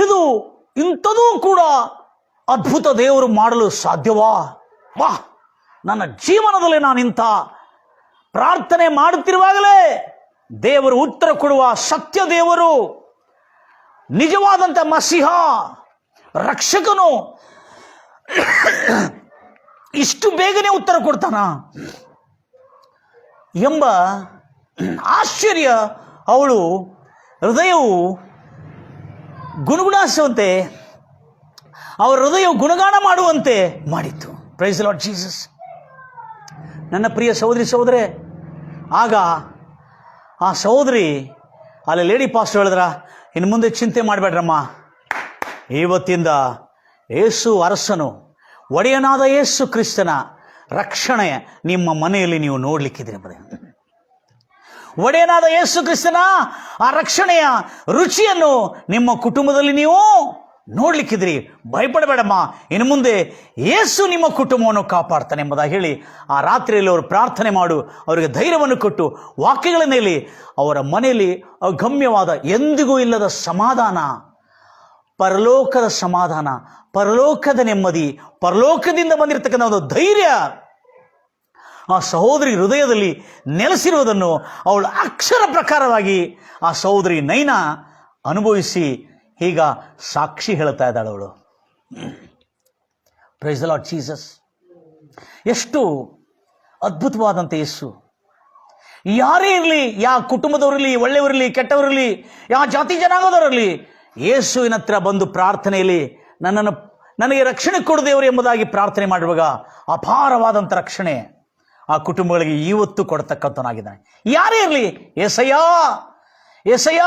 ಇದು ಇಂಥದೂ ಕೂಡ ಅದ್ಭುತ ದೇವರು ಮಾಡಲು ಸಾಧ್ಯವಾ? ವಾಹ್, ನನ್ನ ಜೀವನದಲ್ಲಿ ನಾನು ಇಂಥ ಪ್ರಾರ್ಥನೆ ಮಾಡುತ್ತಿರುವಾಗಲೇ ದೇವರು ಉತ್ತರ ಕೊಡುವ ಸತ್ಯ ದೇವರು, ನಿಜವಾದಂಥ ಮಸಿಹ ರಕ್ಷಕನು ಇಷ್ಟು ಬೇಗನೆ ಉತ್ತರ ಕೊಡ್ತಾನ ಎಂಬ ಆಶ್ಚರ್ಯ ಅವಳು ಹೃದಯವು ಗುಣಗುಣಿಸುವಂತೆ, ಅವರ ಹೃದಯವು ಗುಣಗಾನ ಮಾಡುವಂತೆ ಮಾಡಿತ್ತು. Praise the Lord Jesus. ನನ್ನ ಪ್ರಿಯ ಸಹೋದರಿ ಸಹೋದರೇ, ಆಗ ಆ ಸಹೋದರಿ ಅಲ್ಲಿ ಲೇಡಿ ಪಾಸ್ಟರ್ ಹೇಳಿದ್ರ, ಇನ್ನು ಮುಂದೆ ಚಿಂತೆ ಮಾಡಬೇಡ್ರಮ್ಮ, ಇವತ್ತಿಂದ ಯೇಸು ಅರಸನು, ಒಡೆಯನಾದ ಯೇಸು ಕ್ರಿಸ್ತನ ರಕ್ಷಣೆ ನಿಮ್ಮ ಮನೆಯಲ್ಲಿ ನೀವು ನೋಡ್ಲಿಕ್ಕಿದ್ರಿ. ಒಡೆಯನಾದ ಯೇಸು ಕ್ರಿಸ್ತನ ಆ ರಕ್ಷಣೆಯ ರುಚಿಯನ್ನು ನಿಮ್ಮ ಕುಟುಂಬದಲ್ಲಿ ನೀವು ನೋಡ್ಲಿಕ್ಕಿದ್ರಿ. ಭಯಪಡಬೇಡಮ್ಮ, ಇನ್ನು ಮುಂದೆ ಯೇಸು ನಿಮ್ಮ ಕುಟುಂಬವನ್ನು ಕಾಪಾಡ್ತಾನೆ ಎಂಬುದಾಗಿ ಹೇಳಿ ಆ ರಾತ್ರಿಯಲ್ಲಿ ಅವರು ಪ್ರಾರ್ಥನೆ ಮಾಡು, ಅವರಿಗೆ ಧೈರ್ಯವನ್ನು ಕೊಟ್ಟು ವಾಕ್ಯಗಳನ್ನು ಹೇಳಿ ಅವರ ಮನೆಯಲ್ಲಿ ಅಗಮ್ಯವಾದ, ಎಂದಿಗೂ ಇಲ್ಲದ ಸಮಾಧಾನ, ಪರಲೋಕದ ಸಮಾಧಾನ, ಪರಲೋಕದ ನೆಮ್ಮದಿ, ಪರಲೋಕದಿಂದ ಬಂದಿರತಕ್ಕಂಥ ಒಂದು ಧೈರ್ಯ ಆ ಸಹೋದರಿ ಹೃದಯದಲ್ಲಿ ನೆಲೆಸಿರುವುದನ್ನು ಅವಳು ಅಕ್ಷರ ಪ್ರಕಾರವಾಗಿ ಆ ಸಹೋದರಿ ನೈನಾ ಅನುಭವಿಸಿ ಈಗ ಸಾಕ್ಷಿ ಹೇಳ್ತಾ ಇದ್ದಾಳೆ ಅವಳು. Praise the Lord Jesus. ಎಷ್ಟು ಅದ್ಭುತವಾದಂಥ ಯೇಸು. ಯಾರೇ ಇರಲಿ, ಯಾವ ಕುಟುಂಬದವರಿರಲಿ, ಒಳ್ಳೆಯವರಿರಲಿ, ಕೆಟ್ಟವರಿರಲಿ, ಯಾವ ಜಾತಿ ಜನಾಂಗದವರಿರಲಿ, ಯೇಸುವಿನ ಹತ್ರ ಬಂದು ಪ್ರಾರ್ಥನೆಯಲ್ಲಿ ನನಗೆ ರಕ್ಷಣೆ ಕೊಡು ದೇವರು ಎಂಬುದಾಗಿ ಪ್ರಾರ್ಥನೆ ಮಾಡುವಾಗ ಅಪಾರವಾದಂಥ ರಕ್ಷಣೆ ಆ ಕುಟುಂಬಗಳಿಗೆ ಇವತ್ತು ಕೊಡ್ತಕ್ಕಂಥನಾಗಿದ್ದಾನೆ. ಯಾರೇ ಇರಲಿ, ಏಸಯ್ಯ ಏಸಯ್ಯ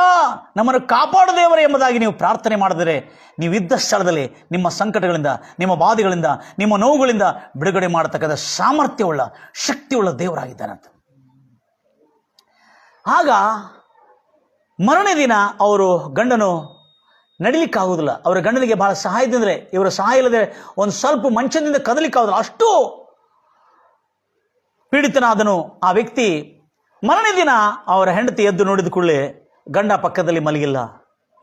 ನಮ್ಮನ್ನು ಕಾಪಾಡು ದೇವರೇ ಎಂಬುದಾಗಿ ನೀವು ಪ್ರಾರ್ಥನೆ ಮಾಡಿದರೆ, ನೀವಿದ್ದ ಸ್ಥಳದಲ್ಲಿ ನಿಮ್ಮ ಸಂಕಟಗಳಿಂದ, ನಿಮ್ಮ ಬಾಧೆಗಳಿಂದ, ನಿಮ್ಮ ನೋವುಗಳಿಂದ ಬಿಡುಗಡೆ ಮಾಡತಕ್ಕಂಥ ಸಾಮರ್ಥ್ಯವುಳ್ಳ, ಶಕ್ತಿಯುಳ್ಳ ದೇವರಾಗಿದ್ದಾನಂತ. ಆಗ ಮರನೇ ದಿನ ಅವರು ಗಂಡನು ನಡಿಲಿಕ್ಕಾಗೋದಿಲ್ಲ. ಅವರ ಗಂಡನಿಗೆ ಬಹಳ ಸಹಾಯದಿಂದರೆ, ಇವರ ಸಹಾಯ ಇಲ್ಲದೆ ಒಂದು ಸ್ವಲ್ಪ ಮಂಚದಿಂದ ಕದಲಿಕ್ಕಾಗೋದಿಲ್ಲ, ಅಷ್ಟು ಪೀಡಿತನಾದನು ಆ ವ್ಯಕ್ತಿ. ಮರನೇ ದಿನ ಅವರ ಹೆಂಡತಿ ಎದ್ದು ನೋಡಿದ ಕೂಡಲೇ ಗಂಡ ಪಕ್ಕದಲ್ಲಿ ಮಲಗಿಲ್ಲ,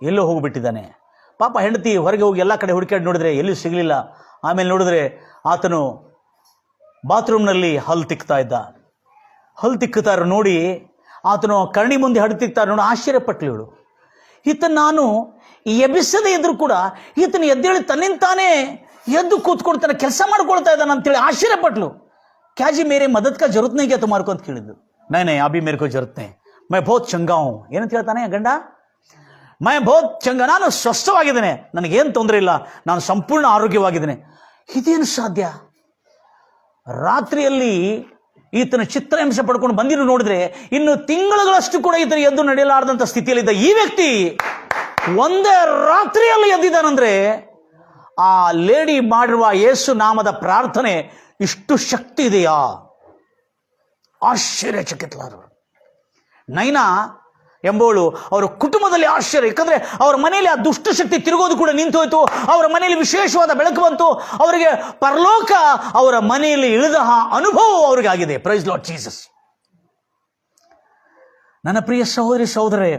ಎಲ್ಲೋ ಹೋಗಿಬಿಟ್ಟಿದ್ದಾನೆ. ಪಾಪ ಹೆಂಡತಿ ಹೊರಗೆ ಹೋಗಿ ಎಲ್ಲ ಕಡೆ ಹುಡುಕಾಡಿ ನೋಡಿದ್ರೆ ಎಲ್ಲಿ ಸಿಗಲಿಲ್ಲ. ಆಮೇಲೆ ನೋಡಿದ್ರೆ ಆತನು ಬಾತ್ರೂಮ್ನಲ್ಲಿ ಹಲ್ಲು ತಿಕ್ತಾ ಇದ್ದ. ಹಲ್ಲು ತಿಕ್ಕುತ್ತಾರೆ ನೋಡಿ, ಆತನು ಕರ್ಣಿ ಮುಂದೆ ಹಲ್ಲು ತಿಕ್ತಾರೆ ನೋಡಿ, ಆಶ್ಚರ್ಯಪಟ್ಲು ಇವಳು. ಈತನ ನಾನು ಎಬ್ಬಿಸದೇ ಇದ್ರು ಕೂಡ ಈತನ ಎದ್ದೇಳಿ ತನ್ನಿಂತಾನೇ ಎದ್ದು ಕೂತ್ಕೊಂಡು ತನ್ನ ಕೆಲಸ ಮಾಡ್ಕೊಳ್ತಾ ಇದ್ದಾನೆ ಅಂತೇಳಿ ಆಶ್ಚರ್ಯಪಟ್ಲು. ಕ್ಯಾಜಿ ಮೇರೆ ಮದದ್ ಕಾ ಜरूरत नहीं क्या तुम्हारे को ಅಂತ ಕೇಳಿದ್ದು. नहीं अभी मेरे को जरूरत नहीं, मैं बहुत चंगा हूं. ಏನಂತ ಹೇಳ್ತಾನೆ ಗಂಡ? मैं बहुत चंगा, ನಾನು ಸ್ವಸ್ಥವಾಗಿದ್ದೇನೆ, ನನಗೇನು ತೊಂದರೆ ಇಲ್ಲ, ನಾನು ಸಂಪೂರ್ಣ ಆರೋಗ್ಯವಾಗಿದ್ದೇನೆ. ಇದೇನು ಸಾಧ್ಯ? ರಾತ್ರಿಯಲ್ಲಿ ಈತನ ಚಿತ್ರಹಿಂಸ ಪಡ್ಕೊಂಡು ಬಂದಿರು ನೋಡಿದ್ರೆ ಇನ್ನು ತಿಂಗಳುಗಳಷ್ಟು ಕೂಡ ಈತನ ಎದ್ದು ನಡೆಯಲಾರದಂಥ ಸ್ಥಿತಿಯಲ್ಲಿದ್ದ ಈ ವ್ಯಕ್ತಿ ಒಂದೇ ರಾತ್ರಿಯಲ್ಲಿ ಎದ್ದಿದ್ದಾನಂದ್ರೆ ಆ ಲೇಡಿ ಮಾಡಿರುವ ಯೇಸು ನಾಮದ ಪ್ರಾರ್ಥನೆ ಇಷ್ಟು ಶಕ್ತಿ ಇದೆಯಾ? ಆಶ್ಚರ್ಯಚಕಿತರಾದರು. ನೈನಾ ಎಂಬುವಳು ಅವರ ಕುಟುಂಬದಲ್ಲಿ ಆಶ್ಚರ್ಯ. ಯಾಕಂದ್ರೆ ಅವರ ಮನೆಯಲ್ಲಿ ಆ ದುಷ್ಟಶಕ್ತಿ ತಿರುಗೋದು ಕೂಡ ನಿಂತು ಹೋಯಿತು. ಅವರ ಮನೆಯಲ್ಲಿ ವಿಶೇಷವಾದ ಬೆಳಕು ಬಂತು. ಅವರಿಗೆ ಪರಲೋಕ ಅವರ ಮನೆಯಲ್ಲಿ ಇಳಿದ ಅನುಭವ ಅವರಿಗೆ ಆಗಿದೆ. Praise Lord Jesus. ನನ್ನ ಪ್ರಿಯ ಸಹೋದರಿ ಸಹೋದರರೇ,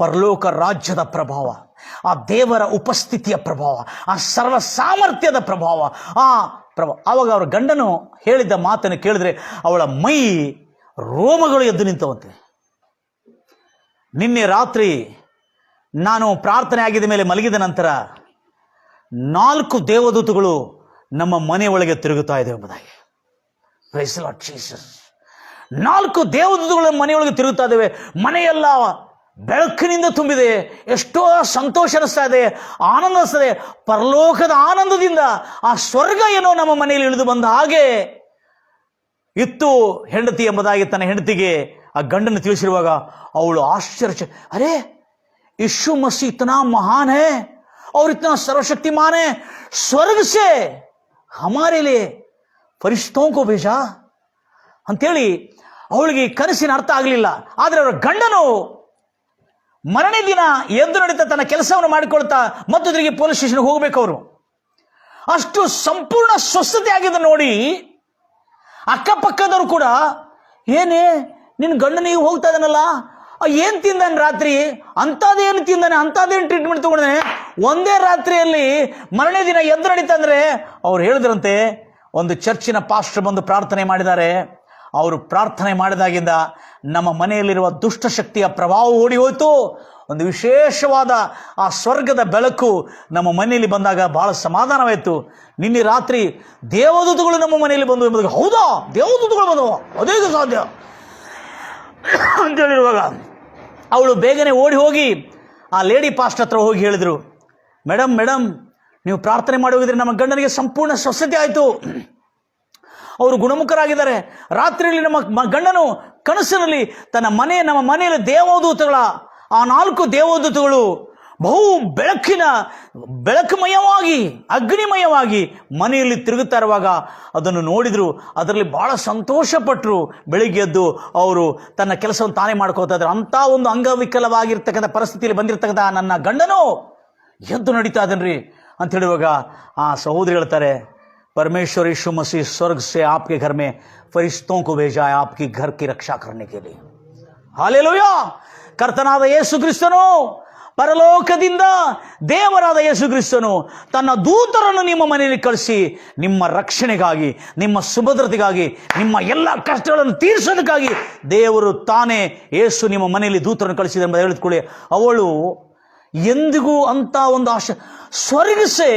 ಪರಲೋಕ ರಾಜ್ಯದ ಪ್ರಭಾವ, ಆ ದೇವರ ಉಪಸ್ಥಿತಿಯ ಪ್ರಭಾವ, ಆ ಸರ್ವ ಸಾಮರ್ಥ್ಯದ ಪ್ರಭಾವ, ಆವಾಗ ಅವರ ಗಂಡನು ಹೇಳಿದ್ದ ಮಾತನ್ನು ಕೇಳಿದ್ರೆ ಅವಳ ಮೈ ರೋಮಗಳು ಎದ್ದು ನಿಂತವಂತೆ. ನಿನ್ನೆ ರಾತ್ರಿ ನಾನು ಪ್ರಾರ್ಥನೆ ಆಗಿದ ಮೇಲೆ ಮಲಗಿದ ನಂತರ 4 ದೇವದೂತಗಳು ನಮ್ಮ ಮನೆಯೊಳಗೆ ತಿರುಗುತ್ತಾ ಇದೆ ಎಂಬುದಾಗಿ. Price Lord Jesus. 4 ದೇವದೂತಗಳು ಮನೆಯೊಳಗೆ ತಿರುಗುತ್ತಾ ಇದ್ದೇವೆ. ಮನೆಯೆಲ್ಲ ಬೆಳಕಿನಿಂದ ತುಂಬಿದೆ. ಎಷ್ಟೋ ಸಂತೋಷ ಅನಿಸ್ತಾ ಇದೆ, ಆನಂದ ಅನಿಸ್ತದೆ. ಪರಲೋಕದ ಆನಂದದಿಂದ ಆ ಸ್ವರ್ಗ ಏನೋ ನಮ್ಮ ಮನೆಯಲ್ಲಿ ಇಳಿದು ಬಂದ ಹಾಗೆ ಇತ್ತು ಹೆಂಡತಿ ಎಂಬುದಾಗಿ ತನ್ನ ಹೆಂಡತಿಗೆ ಆ ಗಂಡನ್ನು ತಿಳಿಸಿರುವಾಗ ಅವಳು ಆಶ್ಚರ್ಯ, ಅರೆ यीशु मसीह इतना महान है और इतना सर्वशक्तिमान है, स्वर्ग से हमारे लिए फरिश्तों को भेजा ಅಂತೇಳಿ ಅವಳಿಗೆ ಕನಸಿನ ಅರ್ಥ ಆಗಲಿಲ್ಲ. ಆದರೆ ಅವರ ಗಂಡನು ಮರಣೆ ದಿನ ಎದ್ದು ನಡೀತಾ ತನ್ನ ಕೆಲಸವನ್ನು ಮಾಡಿಕೊಳ್ತಾ ಮತ್ತೊಂದರಿಗೆ ಪೊಲೀಸ್ ಸ್ಟೇಷನ್ಗೆ ಹೋಗಬೇಕು. ಅವರು ಅಷ್ಟು ಸಂಪೂರ್ಣ ಸ್ವಸ್ಥತೆ ಆಗಿದೆ ನೋಡಿ. ಅಕ್ಕಪಕ್ಕದವರು ಕೂಡ ಏನೇ ನಿನ್ನ ಗಂಡನಿಗೆ ಹೋಗ್ತಾ ಇದ್ದಾನಲ್ಲ, ಏನ್ ತಿಂದಾನೆ ರಾತ್ರಿ, ಅಂಥದ್ದೇನು ತಿಂದಾನೆ, ಅಂಥದ್ದೇನು ಟ್ರೀಟ್ಮೆಂಟ್ ತಗೊಂಡಾನೆ, ಒಂದೇ ರಾತ್ರಿಯಲ್ಲಿ ಮರಣೆ ದಿನ ಎದ್ದು ನಡೀತಾ ಅಂದ್ರೆ ಅವ್ರು ಹೇಳಿದ್ರಂತೆ. ಒಂದು ಚರ್ಚಿನ ಪಾಸ್ಟರ್ ಬಂದು ಪ್ರಾರ್ಥನೆ ಮಾಡಿದ್ದಾರೆ. ಅವರು ಪ್ರಾರ್ಥನೆ ಮಾಡಿದಾಗಿಂದ ನಮ್ಮ ಮನೆಯಲ್ಲಿರುವ ದುಷ್ಟಶಕ್ತಿಯ ಪ್ರಭಾವ ಓಡಿ ಹೋಯಿತು. ಒಂದು ವಿಶೇಷವಾದ ಆ ಸ್ವರ್ಗದ ಬೆಳಕು ನಮ್ಮ ಮನೆಯಲ್ಲಿ ಬಂದಾಗ ಬಹಳ ಸಮಾಧಾನವಾಯಿತು. ನಿನ್ನೆ ರಾತ್ರಿ ದೇವದೂತಗಳು ನಮ್ಮ ಮನೆಯಲ್ಲಿ ಬಂದು ಎಂಬುದು, ಹೌದಾ ದೇವದೂತಗಳು ಬಂದವ, ಅದೇ ಸಾಧ್ಯ ಅಂತೇಳಿರುವಾಗ ಅವಳು ಬೇಗನೆ ಓಡಿ ಹೋಗಿ ಆ ಲೇಡಿ ಪಾಸ್ಟ್ ಹತ್ರ ಹೋಗಿ ಹೇಳಿದರು, ಮೇಡಮ್ ನೀವು ಪ್ರಾರ್ಥನೆ ಮಾಡಿ ಹೋಗಿದ್ರೆ ನಮ್ಮ ಗಂಡನಿಗೆ ಸಂಪೂರ್ಣ ಸ್ವಸ್ಥತೆ ಆಯಿತು, ಅವರು ಗುಣಮುಖರಾಗಿದ್ದಾರೆ. ರಾತ್ರಿಯಲ್ಲಿ ನಮ್ಮ ಗಂಡನು ಕನಸಿನಲ್ಲಿ ನಮ್ಮ ಮನೆಯಲ್ಲಿ ದೇವದೂತಗಳ ಆ 4 ದೇವದೂತಗಳು ಬಹು ಬೆಳಕುಮಯವಾಗಿ ಅಗ್ನಿಮಯವಾಗಿ ಮನೆಯಲ್ಲಿ ತಿರುಗುತ್ತಾ ಇರುವಾಗ ಅದನ್ನು ನೋಡಿದ್ರು. ಅದರಲ್ಲಿ ಬಹಳ ಸಂತೋಷಪಟ್ಟರು. ಬೆಳಿಗ್ಗೆ ಎದ್ದು ಅವರು ತನ್ನ ಕೆಲಸವನ್ನು ತಾನೇ ಮಾಡ್ಕೋತಾ ಇದ್ದಾರೆ. ಅಂಥ ಒಂದು ಅಂಗವಿಕಲವಾಗಿರ್ತಕ್ಕಂಥ ಪರಿಸ್ಥಿತಿಯಲ್ಲಿ ಬಂದಿರತಕ್ಕಂಥ ನನ್ನ ಗಂಡನು ಎದ್ದು ನಡೀತಾ ಇದ್ದಾನ್ರಿ ಅಂತ ಹೇಳುವಾಗ ಆ ಸಹೋದರಿ ಹೇಳ್ತಾರೆ, परमेश्वर यीशु मसीह स्वर्ग से आपके घर में फरिश्तों को भेजा है आपकी घर की रक्षा करने के लिए. हालेलूया. ಕರ್ತನಾದ ಯೇಸು ಕ್ರಿಸ್ತನು, ಪರಲೋಕದಿಂದ ದೇವರಾದ ಯೇಸು ಕ್ರಿಸ್ತನು ತನ್ನ ದೂತರನ್ನು ನಿಮ್ಮ ಮನೆಯಲ್ಲಿ ಕಳಿಸಿ ನಿಮ್ಮ ರಕ್ಷಣೆಗಾಗಿ, ನಿಮ್ಮ ಸುಭದ್ರತೆಗಾಗಿ, ನಿಮ್ಮ ಎಲ್ಲ ಕಷ್ಟಗಳನ್ನು ತೀರಿಸೋದಕ್ಕಾಗಿ ದೇವರು ತಾನೇ ಯೇಸು ನಿಮ್ಮ ಮನೆಯಲ್ಲಿ ದೂತರನ್ನು ಕಳಿಸಿದ ಎಂಬುದು ಹೇಳಿದ್ಕೊಳ್ಳಿ. ಅವಳು ಎಂದಿಗೂ ಅಂತ ಒಂದು ಆಶೆ, ಸ್ವರ್ಗ ಸೆ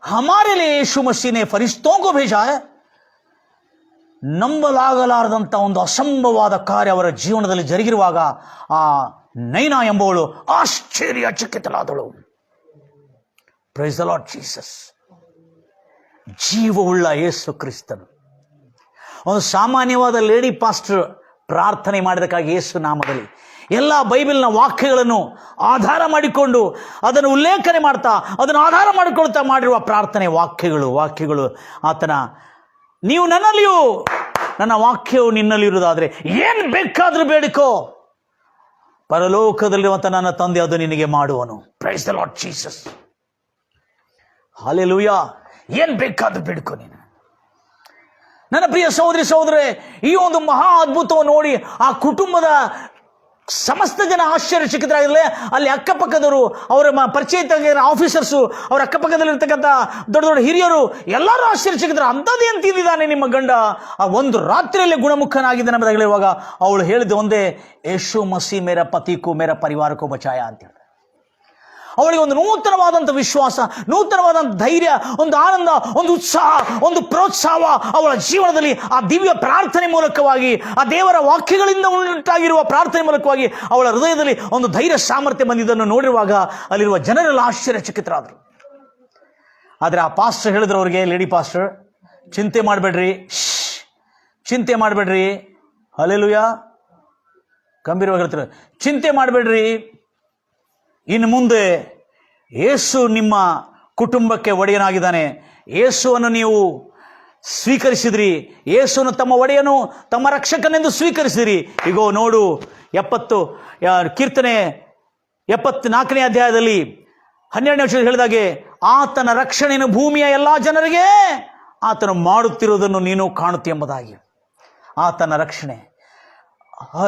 हमारे लिए यीशु मसीह ने फरिश्तों को भेजा है. ನಂಬಲಾಗಲಾರದಂಥ ಒಂದು ಅಸಂಭವವಾದ ಕಾರ್ಯ ಅವರ ಜೀವನದಲ್ಲಿ ಜರುಗಿರುವಾಗ ಆ ನೈನಾ ಎಂಬುವಳು ಆಶ್ಚರ್ಯಚಕಿತಳಾದಳು. Praise the Lord Jesus. ಜೀವವುಳ್ಳ ಯೇಸು ಕ್ರಿಸ್ತನು ಒಂದು ಸಾಮಾನ್ಯವಾದ ಲೇಡಿ ಪಾಸ್ಟರ್ ಪ್ರಾರ್ಥನೆ ಮಾಡಿದಕ್ಕಾಗಿ ಯೇಸು ನಾಮದಲ್ಲಿ ಎಲ್ಲ ಬೈಬಲ್ನ ವಾಕ್ಯಗಳನ್ನು ಆಧಾರ ಮಾಡಿಕೊಂಡು ಅದನ್ನು ಉಲ್ಲೇಖನೆ ಮಾಡ್ತಾ ಅದನ್ನು ಆಧಾರ ಮಾಡಿಕೊಳ್ತಾ ಮಾಡಿರುವ ಪ್ರಾರ್ಥನೆ ವಾಕ್ಯಗಳು ಆತನ, ನೀವು ನನ್ನಲ್ಲಿಯೂ ನನ್ನ ವಾಕ್ಯವು ನಿನ್ನಲ್ಲಿ ಇರುವುದಾದರೆ ಏನು ಬೇಕಾದರೂ ಬೇಡಿಕೋ, ಪರಲೋಕದಲ್ಲಿರುವಂಥ ನನ್ನ ತಂದೆ ಅದು ನಿನಗೆ ಮಾಡುವನು. Price the Lord Jesus. Hallelujah. ಏನು ಬೇಕಾದರೂ ಬೇಡಿಕೋ ನೀನು. ನನ್ನ ಪ್ರಿಯ ಸಹೋದರಿ ಸಹೋದರೇ, ಈ ಒಂದು ಮಹಾ ಅದ್ಭುತವನ್ನು ನೋಡಿ ಆ ಕುಟುಂಬದ ಸಮಸ್ತ ಜನ ಆಶ್ಚರ್ಯಚಕಿತರಾಗಿರಲಿ. ಅಲ್ಲಿ ಅಕ್ಕಪಕ್ಕದವರು, ಅವರ ಪರಿಚಯಿತ ಆಫೀಸರ್ಸು, ಅವರ ಅಕ್ಕಪಕ್ಕದಲ್ಲಿರ್ತಕ್ಕಂಥ ದೊಡ್ಡ ದೊಡ್ಡ ಹಿರಿಯರು ಎಲ್ಲರೂ ಆಶ್ಚರ್ಯಚಕಿತರು. ಅಂಥದ್ದೇನು ತಿಂದಿದ್ದಾನೆ ನಿಮ್ಮ ಗಂಡ, ಆ ಒಂದು ರಾತ್ರಿಯಲ್ಲಿ ಗುಣಮುಖನಾಗಿದ್ದಾನೆ ಅಂತ ಹೇಳುವಾಗ ಅವಳು ಹೇಳಿದ ಒಂದೇ, ಯೇಸು ಮಸಿ ಮೇರ ಪತಿಗೂ ಮೇರ ಪರಿವಾರಕ್ಕೂ ಬಚಾಯ ಅಂತೇಳಿ. ಅವಳಿಗೆ ಒಂದು ನೂತನವಾದಂಥ ವಿಶ್ವಾಸ, ನೂತನವಾದಂಥ ಧೈರ್ಯ, ಒಂದು ಆನಂದ, ಒಂದು ಉತ್ಸಾಹ, ಒಂದು ಪ್ರೋತ್ಸಾಹ ಅವಳ ಜೀವನದಲ್ಲಿ ಆ ದಿವ್ಯ ಪ್ರಾರ್ಥನೆ ಮೂಲಕವಾಗಿ, ಆ ದೇವರ ವಾಕ್ಯಗಳಿಂದ ಉಂಟಾಗಿರುವ ಪ್ರಾರ್ಥನೆ ಮೂಲಕವಾಗಿ ಅವಳ ಹೃದಯದಲ್ಲಿ ಒಂದು ಧೈರ್ಯ ಸಾಮರ್ಥ್ಯ ಬಂದಿದ್ದನ್ನು ನೋಡಿರುವಾಗ ಅಲ್ಲಿರುವ ಜನರೆಲ್ಲ ಆಶ್ಚರ್ಯಚಕಿತರಾದರು. ಆದರೆ ಆ ಪಾಸ್ಟರ್ ಹೇಳಿದ್ರು ಅವ್ರಿಗೆ, ಲೇಡಿ ಪಾಸ್ಟರ್, ಚಿಂತೆ ಮಾಡಬೇಡ್ರಿ, ಚಿಂತೆ ಮಾಡಬೇಡ್ರಿ, ಹಲ್ಲೆಲೂಯಾ, ಗಂಭೀರವಾಗಿ ಹೇಳ್ತಾರೆ, ಚಿಂತೆ ಮಾಡಬೇಡ್ರಿ, ಇನ್ನು ಮುಂದೆ ಯೇಸು ನಿಮ್ಮ ಕುಟುಂಬಕ್ಕೆ ಒಡೆಯನಾಗಿದ್ದಾನೆ. ಯೇಸುವನ್ನು ನೀವು ಸ್ವೀಕರಿಸಿದ್ರಿ, ಯೇಸುವನ್ನು ತಮ್ಮ ಒಡೆಯನು, ತಮ್ಮ ರಕ್ಷಕನೆಂದು ಸ್ವೀಕರಿಸಿದ್ರಿ. ಈಗೋ ನೋಡು, ಕೀರ್ತನೆ 74ನೇ ಅಧ್ಯಾಯದಲ್ಲಿ 12ನೇ ವರ್ಷದಲ್ಲಿ ಹೇಳಿದಾಗೆ, ಆತನ ರಕ್ಷಣೆಯನ್ನು ಭೂಮಿಯ ಎಲ್ಲ ಜನರಿಗೆ ಆತನು ಮಾಡುತ್ತಿರುವುದನ್ನು ನೀನು ಕಾಣುತ್ತಿ ಎಂಬುದಾಗಿ. ಆತನ ರಕ್ಷಣೆ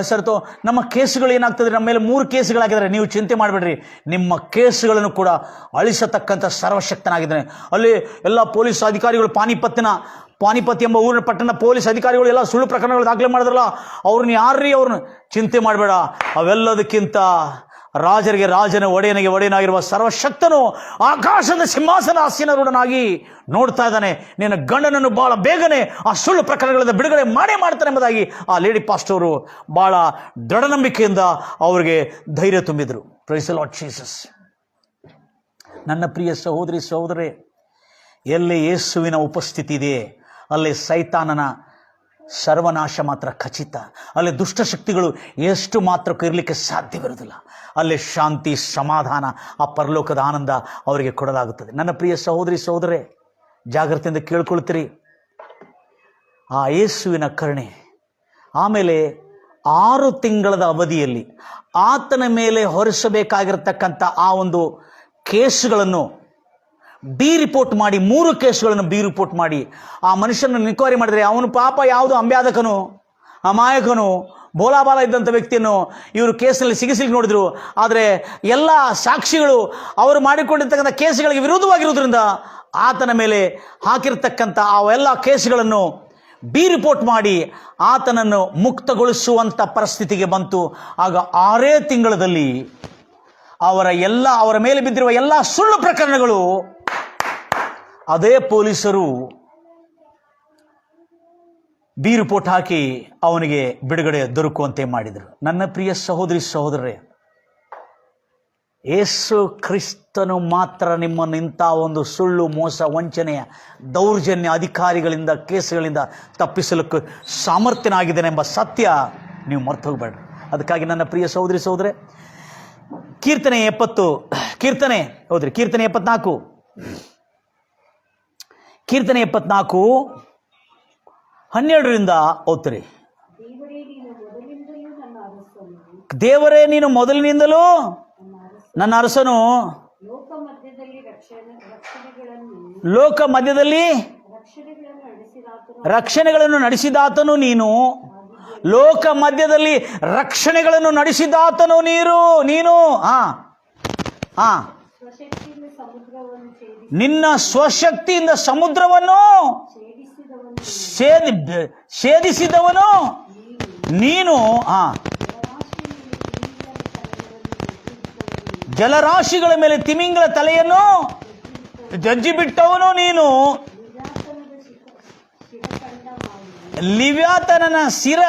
ಸರಿತು. ನಮ್ಮ ಕೇಸುಗಳು ಏನಾಗ್ತದೆ, ನಮ್ಮ ಮೇಲೆ 3 ಕೇಸುಗಳಾಗಿದ್ದಾರೆ. ನೀವು ಚಿಂತೆ ಮಾಡಬೇಡ್ರಿ, ನಿಮ್ಮ ಕೇಸುಗಳನ್ನು ಕೂಡ ಅಳಿಸತಕ್ಕಂಥ ಸರ್ವಶಕ್ತನಾಗಿದ್ದಾನೆ. ಅಲ್ಲಿ ಎಲ್ಲ ಪೊಲೀಸ್ ಅಧಿಕಾರಿಗಳು, ಪಾನಿಪತ್ ಎಂಬ ಊರಿನ ಪಟ್ಟಣ ಪೊಲೀಸ್ ಅಧಿಕಾರಿಗಳು ಎಲ್ಲ ಸುಳ್ಳು ಪ್ರಕರಣಗಳು ದಾಖಲೆ ಮಾಡಿದ್ರಲ್ಲ, ಅವ್ರನ್ನ ಯಾರ್ರೀ, ಅವ್ರನ್ನ ಚಿಂತೆ ಮಾಡಬೇಡ, ಅವೆಲ್ಲದಕ್ಕಿಂತ ರಾಜರಿಗೆ ರಾಜನ ಒಡೆಯನಾಗಿರುವ ಸರ್ವಶಕ್ತನು ಆಕಾಶದ ಸಿಂಹಾಸನ ಆಸೀನರೂಢನಾಗಿ ನೋಡ್ತಾ ಇದ್ದಾನೆ. ನಿನ್ನ ಗಂಡನನ್ನು ಬಹಳ ಬೇಗನೆ ಆ ಸುಳ್ಳು ಪ್ರಕರಣಗಳಿಂದ ಬಿಡುಗಡೆ ಮಾಡ್ತಾನೆ ಎಂಬುದಾಗಿ ಆ ಲೇಡಿ ಪಾಸ್ಟರು ಬಹಳ ದೃಢ ನಂಬಿಕೆಯಿಂದ ಅವರಿಗೆ ಧೈರ್ಯ ತುಂಬಿದರು. Praise the Lord Jesus. ನನ್ನ ಪ್ರಿಯ ಸಹೋದರಿ ಸಹೋದರೇ, ಎಲ್ಲಿ ಯೇಸುವಿನ ಉಪಸ್ಥಿತಿ ಇದೆ ಅಲ್ಲಿ ಸೈತಾನನ ಸರ್ವನಾಶ ಮಾತ್ರ ಖಚಿತ. ಅಲ್ಲಿ ದುಷ್ಟಶಕ್ತಿಗಳು ಎಷ್ಟು ಮಾತ್ರಕ್ಕೂ ಇರಲಿಕ್ಕೆ ಸಾಧ್ಯವಿರುವುದಿಲ್ಲ. ಅಲ್ಲಿ ಶಾಂತಿ, ಸಮಾಧಾನ, ಆ ಪರಲೋಕದ ಆನಂದ ಅವರಿಗೆ ಕೊಡಲಾಗುತ್ತದೆ. ನನ್ನ ಪ್ರಿಯ ಸಹೋದರಿ ಸಹೋದರೇ, ಜಾಗ್ರತೆಯಿಂದ ಕೇಳ್ಕೊಳ್ತೀರಿ. ಆ ಯೇಸುವಿನ ಕರುಣೆ, ಆಮೇಲೆ 6 ತಿಂಗಳ ಅವಧಿಯಲ್ಲಿ ಆತನ ಮೇಲೆ ಹೊರಿಸಬೇಕಾಗಿರತಕ್ಕಂಥ ಆ ಒಂದು ಕೇಸುಗಳನ್ನು ರಿಪೋರ್ಟ್ ಮಾಡಿ, 3 ಕೇಸುಗಳನ್ನು ರಿಪೋರ್ಟ್ ಮಾಡಿ ಆ ಮನುಷ್ಯನನ್ನು ಎನ್ಕ್ವೈರಿ ಮಾಡಿದರೆ, ಅವನು ಪಾಪ ಯಾವುದು ಅಂಬ್ಯಾದಕನು, ಅಮಾಯಕನು, ಬೋಲಾಬಾಲ ಇದ್ದಂಥ ವ್ಯಕ್ತಿಯನ್ನು ಇವರು ಕೇಸಲ್ಲಿ ಸಿಗಿಸಿಲಿಕ್ಕೆ ನೋಡಿದ್ರು. ಆದರೆ ಎಲ್ಲ ಸಾಕ್ಷಿಗಳು ಅವರು ಮಾಡಿಕೊಂಡಿರ್ತಕ್ಕಂಥ ಕೇಸುಗಳಿಗೆ ವಿರೋಧವಾಗಿರುವುದರಿಂದ ಆತನ ಮೇಲೆ ಹಾಕಿರ್ತಕ್ಕಂಥ ಅವೆಲ್ಲ ಕೇಸುಗಳನ್ನು ರಿಪೋರ್ಟ್ ಮಾಡಿ ಆತನನ್ನು ಮುಕ್ತಗೊಳಿಸುವಂಥ ಪರಿಸ್ಥಿತಿಗೆ ಬಂತು. ಆಗ 6 ತಿಂಗಳಲ್ಲಿ ಅವರ ಮೇಲೆ ಬಿದ್ದಿರುವ ಎಲ್ಲ ಸುಳ್ಳು ಪ್ರಕರಣಗಳು ಅದೇ ಪೊಲೀಸರು ರಿಪೋರ್ಟ್ ಹಾಕಿ ಅವನಿಗೆ ಬಿಡುಗಡೆ ದೊರಕುವಂತೆ ಮಾಡಿದರು. ನನ್ನ ಪ್ರಿಯ ಸಹೋದರಿ ಸಹೋದರರೇ, ಯೇಸು ಕ್ರಿಸ್ತನು ಮಾತ್ರ ನಿಮ್ಮನ್ನು ಇಂಥ ಒಂದು ಸುಳ್ಳು, ಮೋಸ, ವಂಚನೆಯ, ದೌರ್ಜನ್ಯ ಅಧಿಕಾರಿಗಳಿಂದ, ಕೇಸುಗಳಿಂದ ತಪ್ಪಿಸಲಿಕ್ಕೆ ಸಾಮರ್ಥ್ಯನಾಗಿದ್ದಾನೆ ಎಂಬ ಸತ್ಯ ನೀವು ಮರೆತು ಹೋಗಬೇಡ್ರಿ. ಅದಕ್ಕಾಗಿ ನನ್ನ ಪ್ರಿಯ ಸಹೋದರಿ ಸಹೋದರೇ, ಕೀರ್ತನೆ 74 12ರಿಂದ ಓದ್ತೀರಿ. ದೇವರೇ ನೀನು ಮೊದಲಿನಿಂದಲೂ ನನ್ನ ಅರಸನು, ಲೋಕ ಮಧ್ಯದಲ್ಲಿ ರಕ್ಷಣೆಗಳನ್ನು ನಡೆಸಿದಾತನು ನೀನು, ಲೋಕ ಮಧ್ಯದಲ್ಲಿ ರಕ್ಷಣೆಗಳನ್ನು ನಡೆಸಿದಾತನು ನೀನು. ನಿನ್ನ ಸ್ವಶಕ್ತಿಯಿಂದ ಸಮುದ್ರವನ್ನು ಛೇದಿಸಿದವನು ನೀನು. ಜಲರಾಶಿಗಳ ಮೇಲೆ ತಿಮಿಂಗಲ ತಲೆಯನ್ನು ಜಜ್ಜಿ ಬಿಟ್ಟವನು ನೀನು. ಲಿವ್ಯಾತನನ ಶಿರ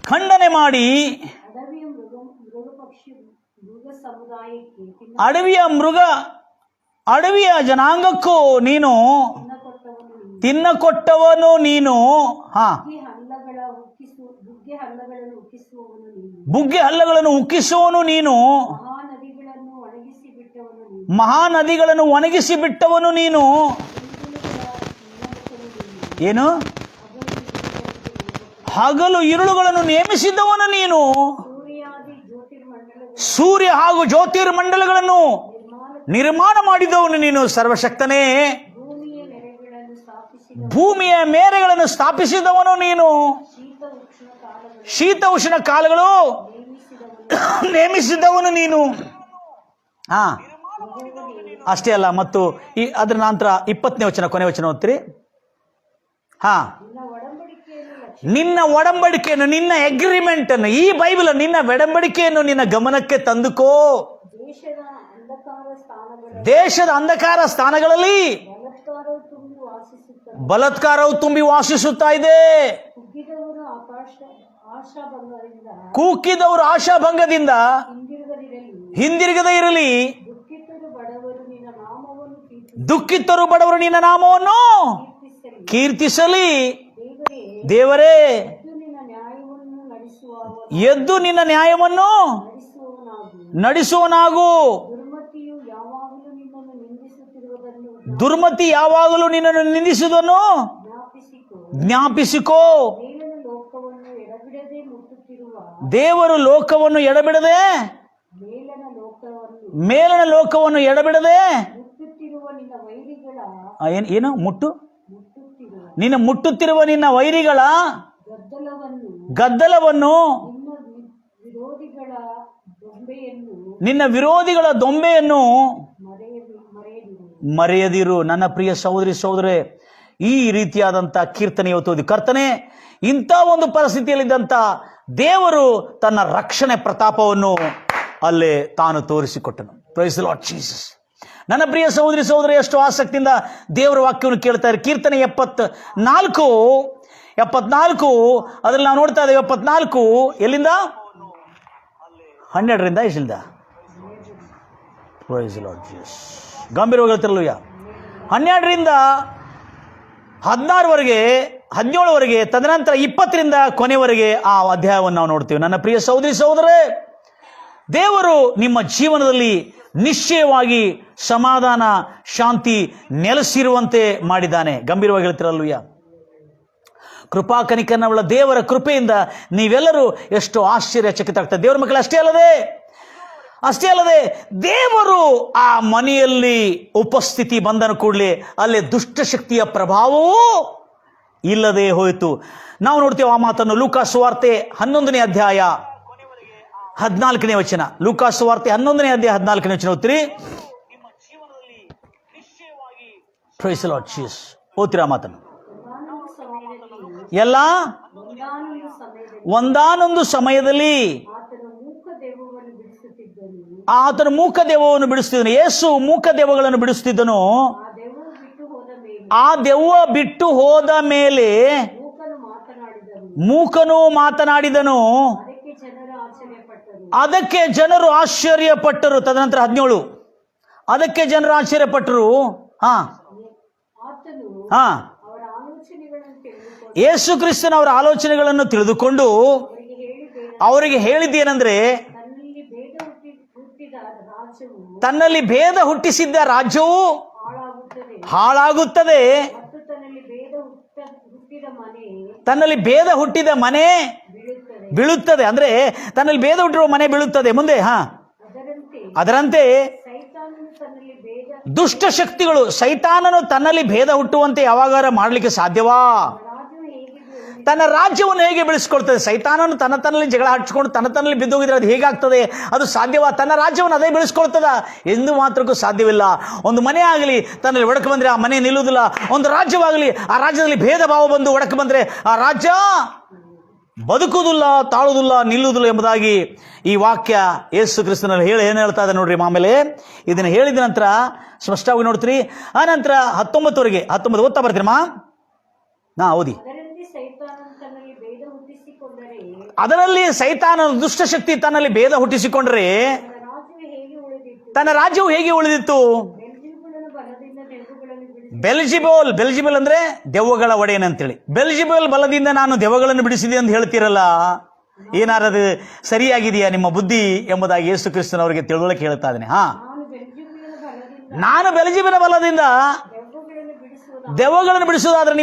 ಖಂಡನೆ ಮಾಡಿ ಅಡವಿಯ ಜನಾಂಗಕ್ಕೂ ನೀನು ತಿನ್ನಕೊಟ್ಟವನು ನೀನು. ಬುಗ್ಗೆ ಹಳ್ಳಗಳನ್ನು ಉಕ್ಕಿಸುವವನು ನೀನು. ಮಹಾನದಿಗಳನ್ನು ಒಣಗಿಸಿ ಬಿಟ್ಟವನು ನೀನು. ಏನು? ಹಗಲು ಇರುಳುಗಳನ್ನು ನೇಮಿಸಿದವನು ನೀನು. ಸೂರ್ಯ ಹಾಗೂ ಜ್ಯೋತಿರ್ಮಂಡಲಗಳನ್ನು ನಿರ್ಮಾಣ ಮಾಡಿದವನು ನೀನು. ಸರ್ವಶಕ್ತನೇ, ಭೂಮಿಯ ಮೇರೆಗಳನ್ನು ಸ್ಥಾಪಿಸಿದವನು ನೀನು. ಶೀತ ಉಷ್ಣ ಕಾಲಗಳು ನೇಮಿಸಿದವನು ನೀನು. ಹಾ, ಅಷ್ಟೇ ಅಲ್ಲ, ಮತ್ತು ಅದರ ನಂತರ 20ನೇ ವಚನ, ಕೊನೆ ವಚನ ಓದ್ತೀರಿ. ಹಾ, ನಿನ್ನ ಒಡಂಬಡಿಕೆಯನ್ನು, ನಿನ್ನ ಅಗ್ರಿಮೆಂಟ್ ಅನ್ನು, ಈ ಬೈಬಲ್ ನಿನ್ನ ಒಡಂಬಡಿಕೆಯನ್ನು ನಿನ್ನ ಗಮನಕ್ಕೆ ತಂದುಕೋ. ದೇಶದ ಅಂಧಕಾರ ಸ್ಥಾನಗಳಲ್ಲಿ ಬಲಾತ್ಕಾರವು ತುಂಬಿ ವಾಸಿಸುತ್ತಾ ಇದೆ. ಕೂಗಿದವರು ಆಶಾಭಂಗದಿಂದ ಹಿಂದಿರುಗದೇ ಇರಲಿ. ದುಃಖಿತರು ಬಡವರು ನಿನ್ನ ನಾಮವನ್ನು ಕೀರ್ತಿಸಲಿ. ದೇವರೇ, ಎದ್ದು ನಿನ್ನ ನ್ಯಾಯವನ್ನು ನಡೆಸುವನಾಗು. ದುರ್ಮತಿ ಯಾವಾಗಲೂ ನಿನ್ನನ್ನು ನಿಂದಿಸುವುದನ್ನು ಜ್ಞಾಪಿಸಿಕೋ. ದೇವರು ಲೋಕವನ್ನು ಎಡಬಿಡದೆ, ಮೇಲನ ಲೋಕವನ್ನು ಎಡಬಿಡದೆ, ಏನು ನಿನ್ನ ಮುಟ್ಟುತ್ತಿರುವ ನಿನ್ನ ವೈರಿಗಳ ಗದ್ದಲವನ್ನು, ನಿನ್ನ ವಿರೋಧಿಗಳ ದೊಂಬೆಯನ್ನು ಮರೆಯದಿರು. ನನ್ನ ಪ್ರಿಯ ಸಹೋದರಿ ಸಹೋದರೇ, ಈ ರೀತಿಯಾದಂಥ ಕೀರ್ತನೆ ಇವತ್ತು ಕರ್ತನೆ ಇಂಥ ಒಂದು ಪರಿಸ್ಥಿತಿಯಲ್ಲಿದ್ದಂಥ ದೇವರು ತನ್ನ ರಕ್ಷಣೆ ಪ್ರತಾಪವನ್ನು ಅಲ್ಲೇ ತಾನು ತೋರಿಸಿಕೊಟ್ಟನು. Praise the Lord Jesus. ನನ್ನ ಪ್ರಿಯ ಸಹೋದರಿ ಸಹೋದರಿ, ಎಷ್ಟು ಆಸಕ್ತಿಯಿಂದ ದೇವರ ವಾಕ್ಯವನ್ನು ಕೇಳ್ತಾರೆ. ಕೀರ್ತನೆ 74 ಅದ್ರಲ್ಲಿ ನಾವು ನೋಡ್ತಾ ಇದ್ದೇವೆ. 74 ಎಲ್ಲಿಂದ? 12ರಿಂದ ಎಷ್ಟಿಂದ? Praise the Lord Jesus. ಗಂಭೀರವಾಗಿ ಹೇಳ್ತಿರಲ್ಲ. 12ರಿಂದ 16ವರೆಗೆ, 17ವರೆಗೆ, ತದನಂತರ 20ರಿಂದ ಕೊನೆವರೆಗೆ ಆ ಅಧ್ಯಾಯವನ್ನು ನಾವು ನೋಡ್ತೀವಿ. ನನ್ನ ಪ್ರಿಯ ಸಹೋದರಿ ಸಹೋದರೇ, ದೇವರು ನಿಮ್ಮ ಜೀವನದಲ್ಲಿ ನಿಶ್ಚಯವಾಗಿ ಸಮಾಧಾನ, ಶಾಂತಿ ನೆಲೆಸಿರುವಂತೆ ಮಾಡಿದ್ದಾನೆ. ಗಂಭೀರವಾಗಿ ಹೇಳ್ತಿರಲ್ಲೂಯ್ಯ. ಕೃಪಾ ಕನಿಕರವುಳ್ಳ ದೇವರ ಕೃಪೆಯಿಂದ ನೀವೆಲ್ಲರೂ ಎಷ್ಟು ಆಶ್ಚರ್ಯಚಕಿತರಾಗ್ತಾರೆ. ದೇವರ ಮಕ್ಕಳು ಅಷ್ಟೇ ಅಲ್ಲದೆ ದೇವರು ಆ ಮನೆಯಲ್ಲಿ ಉಪಸ್ಥಿತಿ ಬಂದನು ಕೂಡಲೇ ಅಲ್ಲಿ ದುಷ್ಟಶಕ್ತಿಯ ಪ್ರಭಾವವೂ ಇಲ್ಲದೆ ಹೋಯಿತು. ನಾವು ನೋಡ್ತೇವೆ ಆ ಮಾತನ್ನು ಲೂಕಾ ಸುವಾರ್ತೆ 11ನೇ ಅಧ್ಯಾಯ 14ನೇ ವಚನ. ಲೂಕಾ ಸುವಾರ್ತೆ 11ನೇ ಅಧ್ಯಾಯ 14ನೇ ವಚನ ಓದ್ತೀರಿ. Praise the Lord Jesus. ಓದ್ತೀರಾ ಮಾತನ್ನು? ಎಲ್ಲ ಒಂದಾನೊಂದು ಸಮಯದಲ್ಲಿ ಆತನು ಮೂಕ ದೆವ್ವವನ್ನು ಬಿಡಿಸುತ್ತಿದ್ದನು. ಯೇಸು ಮೂಕ ದೆವ್ವಗಳನ್ನು ಬಿಡಿಸುತ್ತಿದ್ದನು. ಆ ದೆವ್ವ ಬಿಟ್ಟು ಹೋದ ಮೇಲೆ ಮೂಕನು ಮಾತನಾಡಿದನು. ಅದಕ್ಕೆ ಜನರು ಆಶ್ಚರ್ಯಪಟ್ಟರು. ತದನಂತರ 17 ಅದಕ್ಕೆ ಜನರು ಆಶ್ಚರ್ಯಪಟ್ಟರು. ಯೇಸು ಕ್ರಿಸ್ತನ ಅವರ ಆಲೋಚನೆಗಳನ್ನು ತಿಳಿದುಕೊಂಡು ಅವರಿಗೆ ಹೇಳಿದ್ದೇನೆಂದ್ರೆ, ತನ್ನಲ್ಲಿ ಭೇದ ಹುಟ್ಟಿಸಿದ್ದ ರಾಜ್ಯವು ಹಾಳಾಗುತ್ತದೆ, ತನ್ನಲ್ಲಿ ಭೇದ ಹುಟ್ಟಿದ ಮನೆ ಬೀಳುತ್ತದೆ. ಅಂದ್ರೆ ತನ್ನಲ್ಲಿ ಭೇದ ಹುಟ್ಟಿರುವ ಮನೆ ಬೀಳುತ್ತದೆ. ಮುಂದೆ ಅದರಂತೆ ದುಷ್ಟ ಶಕ್ತಿಗಳು, ಸೈತಾನನು ತನ್ನಲ್ಲಿ ಭೇದ ಹುಟ್ಟುವಂತೆ ಯಾವಾಗಾರ ಮಾಡಲಿಕ್ಕೆ ಸಾಧ್ಯವಾ? ತನ್ನ ರಾಜ್ಯವನ್ನು ಹೇಗೆ ಬೆಳೆಸ್ಕೊಳ್ತದೆ? ಸೈತಾನನು ತನ್ನಲ್ಲಿ ಜಗಳ ಹಚ್ಕೊಂಡು ತನ್ನಲ್ಲಿ ಬಿದ್ದೋಗಿದ್ರೆ ಅದು ಹೇಗಾಗ್ತದೆ? ಅದು ಸಾಧ್ಯವಾ? ತನ್ನ ರಾಜ್ಯವನ್ನು ಅದೇ ಬೆಳೆಸ್ಕೊಳ್ತದ? ಎಂದು ಮಾತ್ರಕ್ಕೂ ಸಾಧ್ಯವಿಲ್ಲ. ಒಂದು ಮನೆ ಆಗಲಿ ತನ್ನಲ್ಲಿ ಒಡಕು ಬಂದರೆ ಆ ಮನೆ ನಿಲ್ಲುವುದಿಲ್ಲ. ಒಂದು ರಾಜ್ಯವಾಗಲಿ ಆ ರಾಜ್ಯದಲ್ಲಿ ಭೇದ ಭಾವ ಬಂದು ಒಡಕು ಬಂದರೆ ಆ ರಾಜ್ಯ ಬದುಕುವುದಿಲ್ಲ, ತಾಳುವುದಿಲ್ಲ, ನಿಲ್ಲುವುದಿಲ್ಲ ಎಂಬುದಾಗಿ ಈ ವಾಕ್ಯ ಯೇಸು ಕ್ರಿಸ್ತನಲ್ಲಿ ಏನು ಹೇಳ್ತಾ ಇದೆ ನೋಡ್ರಿ. ಆಮೇಲೆ ಇದನ್ನು ಹೇಳಿದ ನಂತರ ಸ್ಪಷ್ಟವಾಗಿ ನೋಡ್ತೀರಿ. ಆ ನಂತರ 19ವರೆಗೆ 19 ಓದ್ತಾ ಬರ್ತೀರಮ್ಮ. ಓದಿ. ಅದರಲ್ಲಿ ಸೈತಾನ ದುಷ್ಟಶಕ್ತಿ ತನ್ನಲ್ಲಿ ಭೇದ ಹುಟ್ಟಿಸಿಕೊಂಡ್ರೆ ತನ್ನ ರಾಜ್ಯವು ಹೇಗೆ ಉಳಿದಿತ್ತು? ಬೆಲ್ಜಿಬಲ್ ಅಂದ್ರೆ ದೆವ್ವಗಳ ಒಡೆಯನ್ ಅಂತೇಳಿ. ಬೆಲ್ಜಿಬಲ್ ಬಲದಿಂದ ನಾನು ದೆವ್ವಗಳನ್ನು ಬಿಡಿಸಿದೆ ಅಂತ ಹೇಳ್ತೀರಲ್ಲ, ಏನಾರದು ಸರಿಯಾಗಿದೆಯಾ ನಿಮ್ಮ ಬುದ್ಧಿ ಎಂಬುದಾಗಿ ಯೇಸು ಕ್ರಿಸ್ತನವರಿಗೆ ತಿಳುವಳಿಕೆ ಹೇಳ್ತಾ ಇದ್ದೇನೆ. ನಾನು ಬೆಲ್ಜಿಬಲ್ ಬಲದಿಂದ ದೆವ್ವಗಳನ್ನು ಬಿಡಿಸುವುದಾದ್ರೆ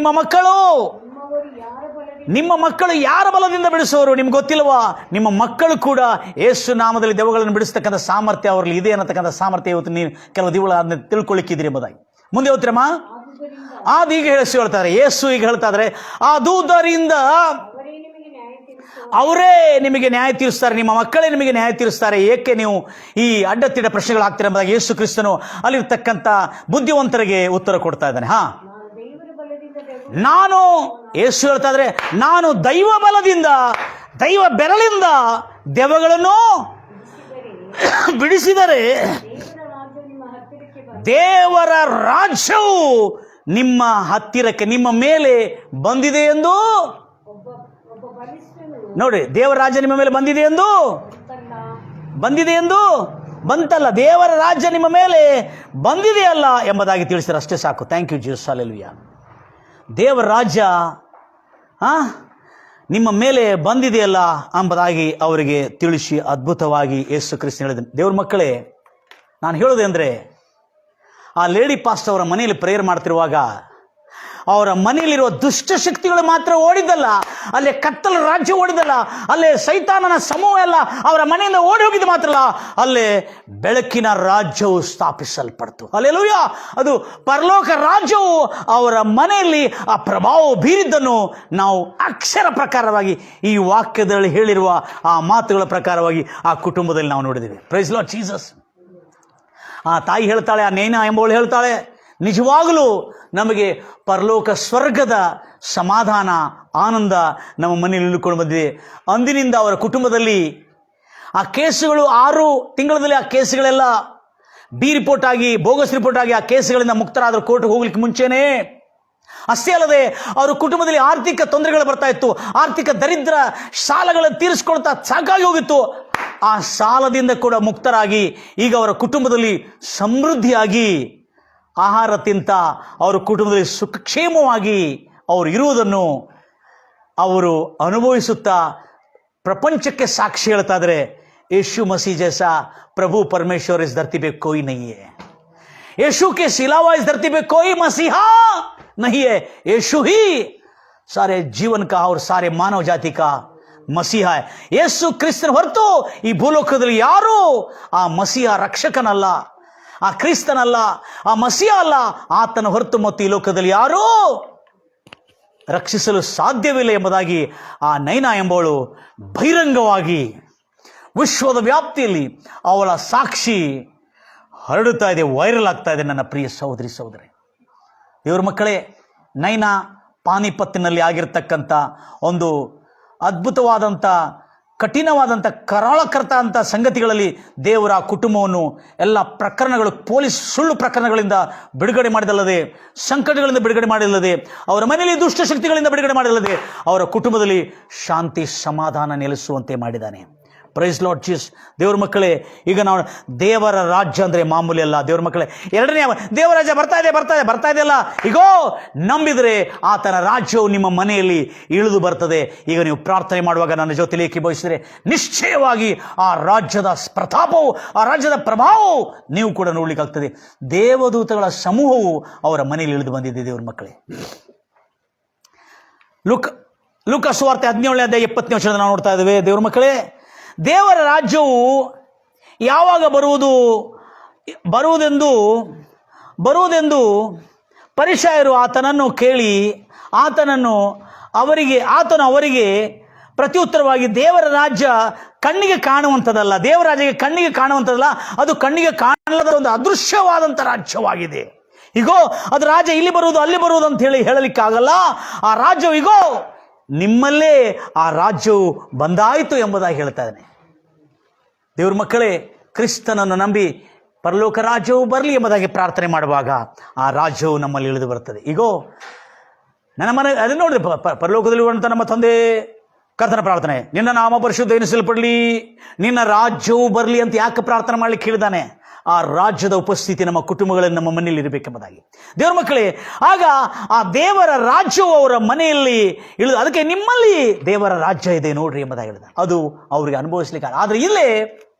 ನಿಮ್ಮ ಮಕ್ಕಳು ಯಾರ ಬಲದಿಂದ ಬಿಡಿಸುವರು ನಿಮ್ಗೆ ಗೊತ್ತಿಲ್ವಾ? ನಿಮ್ಮ ಮಕ್ಕಳು ಕೂಡ ಯೇಸು ನಾಮದಲ್ಲಿ ದೆವ್ವಗಳನ್ನು ಬಿಡಿಸ್ತಕ್ಕಂಥ ಸಾಮರ್ಥ್ಯ ಅವರಲ್ಲಿ ಇದೆ ಅನ್ನತಕ್ಕಂಥ ಸಾಮರ್ಥ್ಯ ಇವತ್ತು ನೀವು ಕೆಲವು ದಿವಸ ತಿಳ್ಕೊಳ್ಳಿಕ್ಕಿದ್ರಿ ಎಂಬುದಾಗಿ. ಮುಂದೆ ಓದ್ತಿರಮ್ಮ. ಈಗ ಹೇಳ್ತಾರೆ ಯೇಸು ಈಗ ಹೇಳ್ತಾ ಇದ್ದಾರೆ, ಆದುದರಿಂದ ಅವರೇ ನಿಮಗೆ ನ್ಯಾಯ ತೀರಿಸ್ತಾರೆ, ನಿಮ್ಮ ಮಕ್ಕಳೇ ನಿಮಗೆ ನ್ಯಾಯ ತೀರಿಸ್ತಾರೆ. ಏಕೆ ನೀವು ಈ ಅಡ್ಡತಿಡ್ಡ ಪ್ರಶ್ನೆಗಳಾಗ್ತೀರ ಎಂಬುದಾಗಿ ಯೇಸು ಕ್ರಿಸ್ತನು ಅಲ್ಲಿರ್ತಕ್ಕಂಥ ಬುದ್ಧಿವಂತರಿಗೆ ಉತ್ತರ ಕೊಡ್ತಾ ಇದ್ದಾನೆ. ನಾನು ಯೇಸು ಹೇಳ್ತಾ ಇದ್ರೆ, ನಾನು ದೈವ ಬಲದಿಂದ, ದೈವ ಬೆರಳಿಂದ ದೆವ್ವಗಳನ್ನು ಬಿಡಿಸಿದರೆ ದೇವರ ರಾಜ್ಯವು ನಿಮ್ಮ ಹತ್ತಿರಕ್ಕೆ, ನಿಮ್ಮ ಮೇಲೆ ಬಂದಿದೆ ಎಂದು ನೋಡಿ. ದೇವರ ರಾಜ್ಯ ನಿಮ್ಮ ಮೇಲೆ ಬಂದಿದೆ ಎಂದು ಬಂತಲ್ಲ, ದೇವರ ರಾಜ್ಯ ನಿಮ್ಮ ಮೇಲೆ ಬಂದಿದೆಯಲ್ಲ ಎಂಬುದಾಗಿ ತಿಳಿಸಿದ್ರೆ ಅಷ್ಟೇ ಸಾಕು. Thank you Jesus, hallelujah. ದೇವರ ರಾಜ್ಯ ನಿಮ್ಮ ಮೇಲೆ ಬಂದಿದೆಯಲ್ಲ ಎಂಬುದಾಗಿ ಅವರಿಗೆ ತಿಳಿಸಿ ಅದ್ಭುತವಾಗಿ ಯೇಸು ಕ್ರಿಸ್ತನು ಹೇಳಿದನು. ದೇವ್ರ ಮಕ್ಕಳೇ, ನಾನು ಹೇಳೋದೇಂದರೆ, ಆ ಲೇಡಿ ಪಾಸ್ಟ್ ಅವರ ಮನೆಯಲ್ಲಿ ಪ್ರೇಯರ್ ಮಾಡ್ತಿರುವಾಗ ಅವರ ಮನೆಯಲ್ಲಿರುವ ದುಷ್ಟಶಕ್ತಿಗಳು ಮಾತ್ರ ಓಡಿದ್ದಲ್ಲ, ಅಲ್ಲೇ ಕತ್ತಲ ರಾಜ್ಯ ಓಡಿದಲ್ಲ, ಅಲ್ಲೇ ಸೈತಾನನ ಸಮೂಹ ಎಲ್ಲ ಅವರ ಮನೆಯಿಂದ ಓಡಿ ಹೋಗಿದ್ದು ಮಾತ್ರ ಅಲ್ಲ, ಅಲ್ಲೇ ಬೆಳಕಿನ ರಾಜ್ಯವು ಸ್ಥಾಪಿಸಲ್ಪಡ್ತು. ಹಲ್ಲೆಲೂಯಾ. ಅದು ಪರಲೋಕ ರಾಜ್ಯವು ಅವರ ಮನೆಯಲ್ಲಿ ಆ ಪ್ರಭಾವ ಬೀರಿದ್ದನ್ನು ನಾವು ಅಕ್ಷರ ಪ್ರಕಾರವಾಗಿ ಈ ವಾಕ್ಯದಲ್ಲಿ ಹೇಳಿರುವ ಆ ಮಾತುಗಳ ಪ್ರಕಾರವಾಗಿ ಆ ಕುಟುಂಬದಲ್ಲಿ ನಾವು ನೋಡಿದ್ದೀವಿ. Praise Lord Jesus. ಆ ತಾಯಿ ಹೇಳ್ತಾಳೆ, ಆ ನೈನಾ ಎಂಬವಳು ಹೇಳ್ತಾಳೆ, ನಿಜವಾಗಲೂ ನಮಗೆ ಪರಲೋಕ ಸ್ವರ್ಗದ ಸಮಾಧಾನ, ಆನಂದ ನಮ್ಮ ಮನೆಯಲ್ಲಿ ಇಳ್ಕೊಂಡು ಬಂದಿದೆ. ಅಂದಿನಿಂದ ಅವರ ಕುಟುಂಬದಲ್ಲಿ ಆ ಕೇಸುಗಳು 6 ತಿಂಗಳಲ್ಲಿ ಆ ಕೇಸುಗಳೆಲ್ಲ ರಿಪೋರ್ಟ್ ಆಗಿ, ಬೋಗಸ್ ರಿಪೋರ್ಟ್ ಆಗಿ ಆ ಕೇಸುಗಳಿಂದ ಮುಕ್ತರಾದರು ಕೋರ್ಟ್ಗೆ ಹೋಗ್ಲಿಕ್ಕೆ ಮುಂಚೆನೇ. ಅಷ್ಟೇ ಅಲ್ಲದೆ ಅವರ ಕುಟುಂಬದಲ್ಲಿ ಆರ್ಥಿಕ ತೊಂದರೆಗಳು ಬರ್ತಾ ಇತ್ತು, ಆರ್ಥಿಕ ದರಿದ್ರ, ಸಾಲಗಳನ್ನು ತೀರಿಸ್ಕೊಳ್ತಾ ಸಾಕಾಗಿ ಹೋಗಿತ್ತು. ಆ ಸಾಲದಿಂದ ಕೂಡ ಮುಕ್ತರಾಗಿ ಈಗ ಅವರ ಕುಟುಂಬದಲ್ಲಿ ಸಮೃದ್ಧಿಯಾಗಿ ಆಹಾರ ತಿಂತ ಅವರ ಕುಟುಂಬದಲ್ಲಿ ಸುಖಕ್ಷೇಮವಾಗಿ ಅವರು ಇರುವುದನ್ನು ಅವರು ಅನುಭವಿಸುತ್ತಾ ಪ್ರಪಂಚಕ್ಕೆ ಸಾಕ್ಷಿ ಹೇಳ್ತಾ ಇದ್ದಾರೆ. ಯೇಸು ಮसीह जैसा प्रभु परमेश्वर इस धरती पे कोई नहीं है. यीशु के सिवा इस धरती पे कोई मसीहा नहीं है. यीशु ही सारे जीवन का और सारे मानव जाति का ಮಸೀಹ. ಯೇಸು ಕ್ರಿಸ್ತನ ಹೊರತು ಈ ಭೂಲೋಕದಲ್ಲಿ ಯಾರು ಆ ಮಸೀಹ ರಕ್ಷಕನಲ್ಲ, ಆ ಕ್ರಿಸ್ತನಲ್ಲ, ಆ ಮಸೀಹ ಅಲ್ಲ. ಆತನ ಹೊರತು ಮತ್ತು ಈ ಲೋಕದಲ್ಲಿ ಯಾರೂ ರಕ್ಷಿಸಲು ಸಾಧ್ಯವಿಲ್ಲ ಎಂಬುದಾಗಿ ಆ ನೈನಾ ಎಂಬವಳು ಬಹಿರಂಗವಾಗಿ ವಿಶ್ವದ ವ್ಯಾಪ್ತಿಯಲ್ಲಿ ಅವಳ ಸಾಕ್ಷಿ ಹರಡುತ್ತಾ ಇದೆ, ವೈರಲ್ ಆಗ್ತಾ ಇದೆ. ನನ್ನ ಪ್ರಿಯ ಸಹೋದರಿ ಸಹೋದರಿ, ದೇವರ ಮಕ್ಕಳೇ, ನೈನಾ ಪಾನಿಪತ್ತಿನಲ್ಲಿ ಆಗಿರ್ತಕ್ಕಂಥ ಒಂದು ಅದ್ಭುತವಾದಂಥ, ಕಠಿಣವಾದಂಥ, ಕರಾಳಕರ್ತ ಅಂತ ಸಂಗತಿಗಳಲ್ಲಿ ದೇವರ ಕುಟುಂಬವನ್ನು ಎಲ್ಲ ಪ್ರಕರಣಗಳು, ಪೊಲೀಸ್ ಸುಳ್ಳು ಪ್ರಕರಣಗಳಿಂದ ಬಿಡುಗಡೆ ಮಾಡಿದಲ್ಲದೆ, ಸಂಕಟಗಳಿಂದ ಬಿಡುಗಡೆ ಮಾಡಿಲ್ಲದೆ, ಅವರ ಮನೆಯಲ್ಲಿ ದುಷ್ಟಶಕ್ತಿಗಳಿಂದ ಬಿಡುಗಡೆ ಮಾಡಿಲ್ಲದೆ, ಅವರ ಕುಟುಂಬದಲ್ಲಿ ಶಾಂತಿ ಸಮಾಧಾನ ನೆಲೆಸುವಂತೆ ಮಾಡಿದ್ದಾನೆ. Praise Lord Jesus. ದೇವರ ಮಕ್ಕಳೇ, ಈಗ ನಾವು ದೇವರ ರಾಜ್ಯ ಅಂದರೆ ಮಾಮೂಲಿ ಅಲ್ಲ. ದೇವರ ಮಕ್ಕಳೇ, ಎರಡನೇ ದೇವರ ರಾಜ್ಯ ಬರ್ತಾ ಇದೆ ಅಲ್ಲ. ಈಗೋ ನಂಬಿದರೆ ಆತನ ರಾಜ್ಯವು ನಿಮ್ಮ ಮನೆಯಲ್ಲಿ ಇಳಿದು ಬರ್ತದೆ. ಈಗ ನೀವು ಪ್ರಾರ್ಥನೆ ಮಾಡುವಾಗ ನನ್ನ ಜೊತೆಲಿ ಏಕೀಭವಿಸಿದರೆ ನಿಶ್ಚಯವಾಗಿ ಆ ರಾಜ್ಯದ ಪ್ರತಾಪವು, ಆ ರಾಜ್ಯದ ಪ್ರಭಾವವು ನೀವು ಕೂಡ ನೋಡ್ಲಿಕ್ಕಾಗ್ತದೆ. ದೇವದೂತಗಳ ಸಮೂಹವು ಅವರ ಮನೆಯಲ್ಲಿ ಇಳಿದು ಬಂದಿದೆ. ದೇವರ ಮಕ್ಕಳೇ, ಲೂಕ ಸುವಾರ್ತೆ 17ನೇ ಅಧ್ಯಾಯ 20ನೇ ವಚನದಲ್ಲಿ ನಾವು ನೋಡ್ತಾ ಇದ್ದೇವೆ. ದೇವರ ಮಕ್ಕಳೇ, ದೇವರ ರಾಜ್ಯವು ಯಾವಾಗ ಬರುವುದೆಂದು ಪರಿಸಯರು ಆತನನ್ನು ಕೇಳಿ ಆತನು ಅವರಿಗೆ ಪ್ರತ್ಯುತ್ತರವಾಗಿ, ದೇವರ ರಾಜ್ಯ ಕಣ್ಣಿಗೆ ಕಾಣುವಂಥದ್ದಲ್ಲ, ದೇವರ ರಾಜ್ಯಕ್ಕೆ ಕಣ್ಣಿಗೆ ಕಾಣುವಂಥದ್ದಲ್ಲ, ಅದು ಕಣ್ಣಿಗೆ ಕಾಣಲಾದ ಒಂದು ಅದೃಶ್ಯವಾದಂಥ ರಾಜ್ಯವಾಗಿದೆ. ಈಗೋ ಅದು ರಾಜ್ಯ ಇಲ್ಲಿ ಬರುವುದು ಅಲ್ಲಿ ಬರುವುದು ಅಂತ ಹೇಳಲಿಕ್ಕಾಗಲ್ಲ. ಆ ರಾಜ್ಯವು ಈಗೋ ನಿಮ್ಮಲ್ಲೇ ಆ ರಾಜ್ಯವು ಬಂದಾಯಿತು ಎಂಬುದಾಗಿ ಹೇಳ್ತಾ ಇದ್ದಾನೆ. ದೇವ್ರ ಮಕ್ಕಳೇ, ಕ್ರಿಸ್ತನನ್ನು ನಂಬಿ ಪರಲೋಕ ರಾಜ್ಯವು ಬರಲಿ ಎಂಬುದಾಗಿ ಪ್ರಾರ್ಥನೆ ಮಾಡುವಾಗ ಆ ರಾಜ್ಯವು ನಮ್ಮಲ್ಲಿ ಇಳಿದು ಬರ್ತದೆ. ಈಗೋ ನನ್ನ ಮನೆ ಅದನ್ನು ನೋಡಿದೆ, ಪರಲೋಕದಲ್ಲಿ ಇರುವಂಥ ನಮ್ಮ ತಂದೆ ಕರ್ತನ ಪ್ರಾರ್ಥನೆ, ನಿನ್ನ ನಾಮ ಪರಿಶುದ್ಧ ಎನಿಸಲ್ಪಡಲಿ, ನಿನ್ನ ರಾಜ್ಯವು ಬರಲಿ ಅಂತ ಯಾಕೆ ಪ್ರಾರ್ಥನೆ ಮಾಡಲಿಕ್ಕೆ ಹೇಳಿದ್ದಾನೆ? ಆ ರಾಜ್ಯದ ಉಪಸ್ಥಿತಿ ನಮ್ಮ ಕುಟುಂಬಗಳಲ್ಲಿ, ನಮ್ಮ ಮನೆಯಲ್ಲಿ ಇರಬೇಕೆಂಬುದಾಗಿ. ದೇವರ ಮಕ್ಕಳೇ, ಆಗ ಆ ದೇವರ ರಾಜ್ಯವು ಅವರ ಮನೆಯಲ್ಲಿ ಇಳಿದು, ಅದಕ್ಕೆ ನಿಮ್ಮಲ್ಲಿ ದೇವರ ರಾಜ್ಯ ಇದೆ ನೋಡ್ರಿ ಎಂಬುದಾಗಿ ಹೇಳಿದ. ಅದು ಅವರಿಗೆ ಅನುಭವಿಸ್ಲಿಕ್ಕೆ. ಆದರೆ ಇಲ್ಲೇ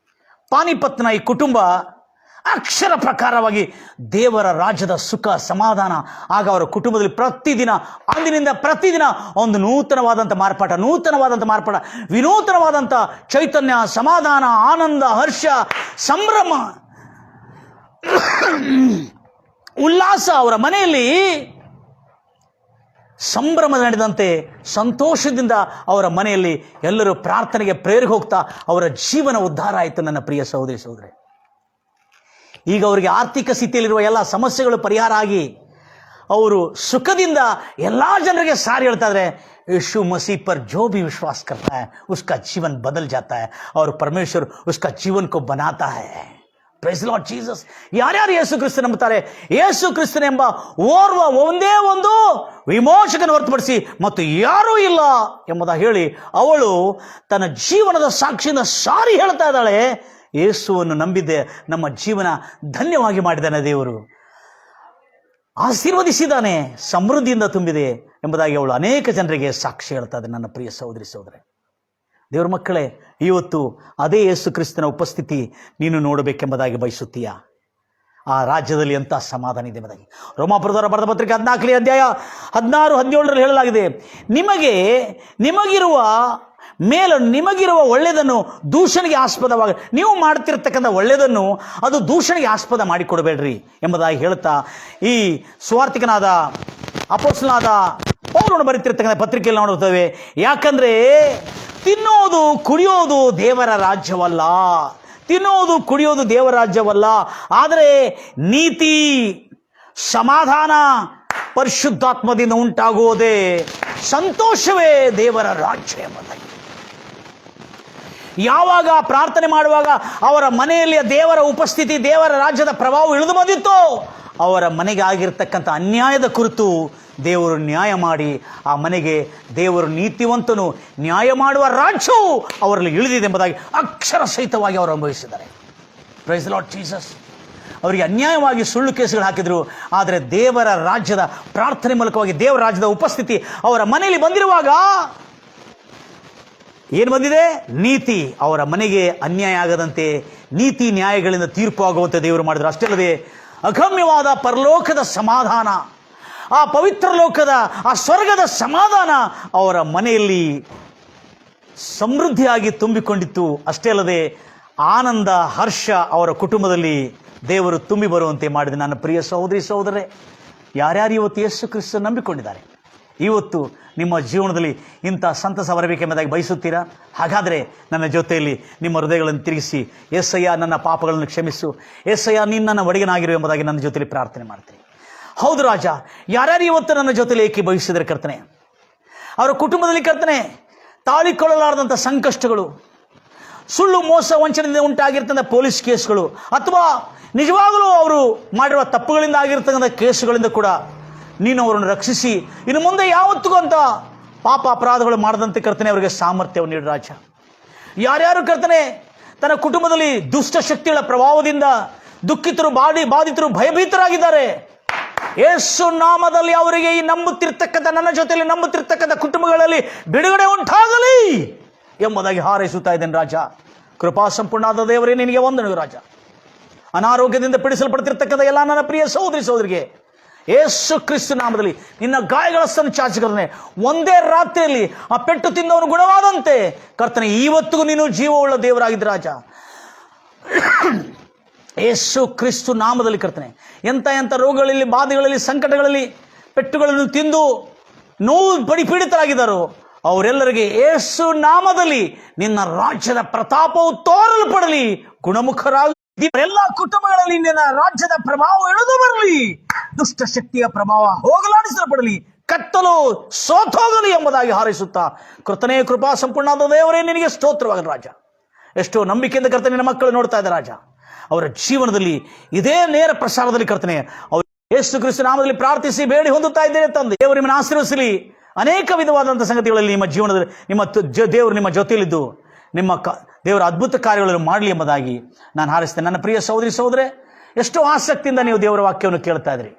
ಪಾನಿಪತ್ನ ಈ ಕುಟುಂಬ ಅಕ್ಷರ ಪ್ರಕಾರವಾಗಿ ದೇವರ ರಾಜ್ಯದ ಸುಖ ಸಮಾಧಾನ ಆಗ ಅವರ ಕುಟುಂಬದಲ್ಲಿ ಪ್ರತಿದಿನ, ಅಂದಿನಿಂದ ಪ್ರತಿದಿನ ಒಂದು ನೂತನವಾದಂಥ ಮಾರ್ಪಾಟ, ವಿನೂತನವಾದಂಥ ಚೈತನ್ಯ, ಸಮಾಧಾನ, ಆನಂದ, ಹರ್ಷ, ಸಂಭ್ರಮ, ಉಲ್ಲಾಸ ಅವರ ಮನೆಯಲ್ಲಿ ಸಂಭ್ರಮ ನಡೆದಂತೆ ಸಂತೋಷದಿಂದ ಅವರ ಮನೆಯಲ್ಲಿ ಎಲ್ಲರೂ ಪ್ರಾರ್ಥನೆಗೆ ಪ್ರೇರಿಗೆ ಹೋಗ್ತಾ ಅವರ ಜೀವನ ಉದ್ಧಾರ ಆಯಿತು. ನನ್ನ ಪ್ರಿಯ ಸಹೋದರಿ ಸಹೋದರಿ, ಈಗ ಅವರಿಗೆ ಆರ್ಥಿಕ ಸ್ಥಿತಿಯಲ್ಲಿರುವ ಎಲ್ಲ ಸಮಸ್ಯೆಗಳು ಪರಿಹಾರ ಆಗಿ ಅವರು ಸುಖದಿಂದ ಎಲ್ಲ ಜನರಿಗೆ ಸಾರಿ ಹೇಳ್ತಾ ಇದ್ದಾರೆ, यीशु मसीह पर जो भी विश्वास करता है उसका जीवन बदल जाता है और परमेश्वर उसका जीवन को बनाता है. Praise Lord Jesus. ಯಾರ್ಯಾರು ಯೇಸು ಕ್ರಿಸ್ತನ ನಂಬುತ್ತಾರೆ, ಯೇಸು ಕ್ರಿಸ್ತನೆಂಬ ಓರ್ವ ಒಂದೇ ಒಂದು ವಿಮೋಚಕನ ಹೊರತುಪಡಿಸಿ ಮತ್ತು ಯಾರೂ ಇಲ್ಲ ಎಂಬುದಾಗಿ ಹೇಳಿ ಅವಳು ತನ್ನ ಜೀವನದ ಸಾಕ್ಷಿಯಿಂದ ಸಾರಿ ಹೇಳ್ತಾ ಇದ್ದಾಳೆ, ಯೇಸುವನ್ನು ನಂಬಿದ್ದೆ, ನಮ್ಮ ಜೀವನ ಧನ್ಯವಾಗಿ ಮಾಡಿದ್ದಾನೆ ದೇವರು, ಆಶೀರ್ವದಿಸಿದ್ದಾನೆ, ಸಮೃದ್ಧಿಯಿಂದ ತುಂಬಿದೆ ಎಂಬುದಾಗಿ ಅವಳು ಅನೇಕ ಜನರಿಗೆ ಸಾಕ್ಷಿ ಹೇಳ್ತಾ ಇದ್ದಾನೆ. ನನ್ನ ಪ್ರಿಯ ಸಹೋದರಿ ಸಹೋದರಿ, ದೇವರ ಮಕ್ಕಳೇ, ಇವತ್ತು ಅದೇ ಯೇಸು ಕ್ರಿಸ್ತನ ಉಪಸ್ಥಿತಿ ನೀನು ನೋಡಬೇಕೆಂಬುದಾಗಿ ಬಯಸುತ್ತೀಯಾ? ಆ ರಾಜ್ಯದಲ್ಲಿ ಎಂಥ ಸಮಾಧಾನ ಇದೆ ಎಂಬುದಾಗಿ ರೋಮಾಪುರದವರ ಬರೆದ ಪತ್ರಿಕೆ 14ನೇ ಅಧ್ಯಾಯ 16-17 ಹೇಳಲಾಗಿದೆ, ನಿಮಗಿರುವ ಒಳ್ಳೆಯದನ್ನು ದೂಷಣೆಗೆ ಆಸ್ಪದವಾಗಿ ನೀವು ಮಾಡ್ತಿರ್ತಕ್ಕಂಥ ಒಳ್ಳೆಯದನ್ನು ಅದು ದೂಷಣೆಗೆ ಆಸ್ಪದ ಮಾಡಿಕೊಡಬೇಡ್ರಿ ಎಂಬುದಾಗಿ ಹೇಳ್ತಾ ಈ ಸುವಾರ್ತಿಕನಾದ ಅಪೊಸ್ತಲನಾದ ಪೌಲನು ಬರೀತಿರ್ತಕ್ಕಂಥ ಪತ್ರಿಕೆಯಲ್ಲಿ ನೋಡುತ್ತೇವೆ. ಯಾಕಂದ್ರೆ ತಿನ್ನೋದು ಕುಡಿಯೋದು ದೇವರ ರಾಜ್ಯವಲ್ಲ, ತಿನ್ನೋದು ಕುಡಿಯೋದು ದೇವರ ರಾಜ್ಯವಲ್ಲ, ಆದರೆ ನೀತಿ, ಸಮಾಧಾನ, ಪರಿಶುದ್ಧಾತ್ಮದಿಂದ ಉಂಟಾಗುವುದೇ ಸಂತೋಷವೇ ದೇವರ ರಾಜ್ಯ ಎಂಬುದಾಗಿ. ಯಾವಾಗ ಪ್ರಾರ್ಥನೆ ಮಾಡುವಾಗ ಅವರ ಮನೆಯಲ್ಲಿ ದೇವರ ಉಪಸ್ಥಿತಿ, ದೇವರ ರಾಜ್ಯದ ಪ್ರಭಾವ ಇಳಿದು ಬಂದಿತ್ತು, ಅವರ ಮನೆಗೆ ಆಗಿರ್ತಕ್ಕಂಥ ಅನ್ಯಾಯದ ಕುರಿತು ದೇವರು ನ್ಯಾಯ ಮಾಡಿ ಆ ಮನೆಗೆ ದೇವರು ನೀತಿವಂತನು ನ್ಯಾಯ ಮಾಡುವ ರಾಜ್ಯವು ಅವರಲ್ಲಿ ಇಳಿದಿದೆ ಎಂಬುದಾಗಿ ಅಕ್ಷರ ಸಹಿತವಾಗಿ ಅವರು ಅನುಭವಿಸಿದ್ದಾರೆ. Praise Lord Jesus. ಅವರಿಗೆ ಅನ್ಯಾಯವಾಗಿ ಸುಳ್ಳು ಕೇಸುಗಳು ಹಾಕಿದರು, ಆದರೆ ದೇವರ ರಾಜ್ಯದ ಪ್ರಾರ್ಥನೆ ಮೂಲಕವಾಗಿ ದೇವರ ರಾಜ್ಯದ ಉಪಸ್ಥಿತಿ ಅವರ ಮನೆಯಲ್ಲಿ ಬಂದಿರುವಾಗ ಏನು ಬಂದಿದೆ? ನೀತಿ. ಅವರ ಮನೆಗೆ ಅನ್ಯಾಯ ಆಗದಂತೆ ನೀತಿ ನ್ಯಾಯಗಳಿಂದ ತೀರ್ಪು ಆಗುವಂತೆ ದೇವರು ಮಾಡಿದರು. ಅಷ್ಟೇ ಅಲ್ಲದೆ ಅಗಮ್ಯವಾದ ಪರಲೋಕದ ಸಮಾಧಾನ, ಆ ಪವಿತ್ರ ಲೋಕದ ಆ ಸ್ವರ್ಗದ ಸಮಾಧಾನ ಅವರ ಮನೆಯಲ್ಲಿ ಸಮೃದ್ಧಿಯಾಗಿ ತುಂಬಿಕೊಂಡಿತ್ತು. ಅಷ್ಟೇ ಅಲ್ಲದೆ ಆನಂದ, ಹರ್ಷ ಅವರ ಕುಟುಂಬದಲ್ಲಿ ದೇವರು ತುಂಬಿ ಬರುವಂತೆ ಮಾಡಿದೆ. ನನ್ನ ಪ್ರಿಯ ಸಹೋದರಿ ಸಹೋದರರೇ, ಯಾರ್ಯಾರು ಇವತ್ತು ಯೇಸು ಕ್ರಿಸ್ತನ ನಂಬಿಕೊಂಡಿದ್ದಾರೆ, ಇವತ್ತು ನಿಮ್ಮ ಜೀವನದಲ್ಲಿ ಇಂಥ ಸಂತಸ ಬರಬೇಕೆಂಬುದಾಗಿ ಬಯಸುತ್ತೀರಾ? ಹಾಗಾದರೆ ನನ್ನ ಜೊತೆಯಲ್ಲಿ ನಿಮ್ಮ ಹೃದಯಗಳನ್ನು ತಿರುಗಿಸಿ, ಯೆಸಯ್ಯ ನನ್ನ ಪಾಪಗಳನ್ನು ಕ್ಷಮಿಸು, ಯೆಸಯ್ಯ ನೀನು ನನ್ನ ಒಡೆಯನಾಗಿರು ಎಂಬುದಾಗಿ ನನ್ನ ಜೊತೆಯಲ್ಲಿ ಪ್ರಾರ್ಥನೆ ಮಾಡ್ತೀನಿ. ಹೌದು ರಾಜ, ಯಾರ್ಯಾರು ಇವತ್ತು ನನ್ನ ಜೊತೆಲಿ ಏಕೀಭವಿಸಿದರೆ ಕರ್ತನೆ, ಅವರ ಕುಟುಂಬದಲ್ಲಿ ಕರ್ತನೆ ತಾಳಿಕೊಳ್ಳಲಾರದಂಥ ಸಂಕಷ್ಟಗಳು, ಸುಳ್ಳು ಮೋಸ ವಂಚನೆಯಿಂದ ಉಂಟಾಗಿರ್ತಕ್ಕಂಥ ಪೊಲೀಸ್ ಕೇಸ್ಗಳು, ಅಥವಾ ನಿಜವಾಗಲೂ ಅವರು ಮಾಡಿರುವ ತಪ್ಪುಗಳಿಂದ ಆಗಿರ್ತಕ್ಕಂಥ ಕೇಸುಗಳಿಂದ ಕೂಡ ನೀನು ಅವರನ್ನು ರಕ್ಷಿಸಿ ಇನ್ನು ಮುಂದೆ ಯಾವತ್ತಿಗೂ ಅಂತ ಪಾಪ ಅಪರಾಧಗಳು ಮಾಡದಂತೆ ಕರ್ತನೆ ಅವರಿಗೆ ಸಾಮರ್ಥ್ಯವನ್ನು ನೀಡು ರಾಜ. ಯಾರ್ಯಾರು ಕರ್ತನೆ ತನ್ನ ಕುಟುಂಬದಲ್ಲಿ ದುಷ್ಟ ಶಕ್ತಿಗಳ ಪ್ರಭಾವದಿಂದ ದುಃಖಿತರು, ಬಾಧಿತರು, ಭಯಭೀತರಾಗಿದ್ದಾರೆ, ಯೇಸು ನಾಮದಲ್ಲಿ ಅವರಿಗೆ ಈ ನಂಬುತ್ತಿರ್ತಕ್ಕಂಥ, ನನ್ನ ಜೊತೆಯಲ್ಲಿ ನಂಬುತ್ತಿರ್ತಕ್ಕಂಥ ಕುಟುಂಬಗಳಲ್ಲಿ ಬಿಡುಗಡೆ ಉಂಟಾಗಲಿ ಎಂಬುದಾಗಿ ಹಾರೈಸುತ್ತಾ ಇದ್ದೇನೆ ರಾಜ. ಕೃಪಾ ಸಂಪೂರ್ಣಾದ ದೇವರೇ ನಿನಗೆ ವಂದನೆಗಳು ರಾಜ. ಅನಾರೋಗ್ಯದಿಂದ ಪೀಡಿಸಲ್ಪಡ್ತಿರ್ತಕ್ಕಂಥ ಎಲ್ಲ ನನ್ನ ಪ್ರಿಯ ಸಹೋದರಿ ಸಹೋದರಿಗೆ ಯೇಸು ಕ್ರಿಸ್ತ ನಾಮದಲ್ಲಿ ನಿನ್ನ ಗಾಯಗಳಷ್ಟನ್ನು ಚಾಚಿಕರ್ತನೆ, ಒಂದೇ ರಾತ್ರಿಯಲ್ಲಿ ಆ ಪೆಟ್ಟು ತಿಂದವನು ಗುಣವಾದಂತೆ ಕರ್ತನೆ ಇವತ್ತಿಗೂ ನೀನು ಜೀವವುಳ್ಳ ದೇವರಾಗಿದ್ದ ರಾಜ. ಯೇಸು ಕ್ರಿಸ್ತು ನಾಮದಲ್ಲಿ ಕರ್ತನೆ ಎಂಥ ರೋಗಗಳಲ್ಲಿ, ಬಾಧೆಗಳಲ್ಲಿ, ಸಂಕಟಗಳಲ್ಲಿ, ಪೆಟ್ಟುಗಳನ್ನು ತಿಂದು ನೋವು ಪೀಡಿತರಾಗಿದ್ದಾರೋ ಅವರೆಲ್ಲರಿಗೆ ಯೇಸು ನಾಮದಲ್ಲಿ ನಿನ್ನ ರಾಜ್ಯದ ಪ್ರತಾಪವು ತೋರಲ್ಪಡಲಿ, ಗುಣಮುಖರಾಗಿ ಎಲ್ಲ ಕುಟುಂಬಗಳಲ್ಲಿ ನಿನ್ನ ರಾಜ್ಯದ ಪ್ರಭಾವ ಇಳಿದು ಬರಲಿ, ದುಷ್ಟ ಶಕ್ತಿಯ ಪ್ರಭಾವ ಹೋಗಲಾಡಿಸಲ್ಪಡಲಿ, ಕತ್ತಲು ಸೋತೋಗಲಿ ಎಂಬುದಾಗಿ ಹಾರೈಸುತ್ತಾ ಕರ್ತನೇ ಕೃಪಾ ಸಂಪೂರ್ಣಾದ ದೇವರೇ ನಿನಗೆ ಸ್ತೋತ್ರವಾಗಲಿ ರಾಜ. ಎಷ್ಟೋ ನಂಬಿಕೆಯಿಂದ ಕರ್ತನೆ ನಿನ್ನ ಮಕ್ಕಳು ನೋಡ್ತಾ ಇದ್ದಾರೆ ರಾಜ, ಅವರ ಜೀವನದಲ್ಲಿ ಇದೇ ನೇರ ಪ್ರಸಾರದಲ್ಲಿ ಕರ್ತನೆ ಅವರು ಯೇಸು ಕ್ರಿಸ್ತ ನಾಮದಲ್ಲಿ ಪ್ರಾರ್ಥಿಸಿ ಬೇಡಿ ಹೊಂದುತ್ತಾ ಇದ್ದೇನೆ ತಂದೆ. ದೇವರು ನಿಮ್ಮನ್ನು ಆಶೀರ್ವದಿಸಲಿ. ಅನೇಕ ವಿಧವಾದಂಥ ಸಂಗತಿಗಳಲ್ಲಿ ನಿಮ್ಮ ಜೀವನದಲ್ಲಿ ದೇವರು ನಿಮ್ಮ ಜೊತೆಯಲ್ಲಿದ್ದು ನಿಮ್ಮ ದೇವರ ಅದ್ಭುತ ಕಾರ್ಯಗಳನ್ನು ಮಾಡಲಿ ಎಂಬುದಾಗಿ ನಾನು ಹಾರೈಸ್ತೇನೆ. ನನ್ನ ಪ್ರಿಯ ಸಹೋದರಿ ಸಹೋದರೇ, ಎಷ್ಟೋ ಆಸಕ್ತಿಯಿಂದ ನೀವು ದೇವರ ವಾಕ್ಯವನ್ನು ಕೇಳ್ತಾ ಇದ್ರಿ.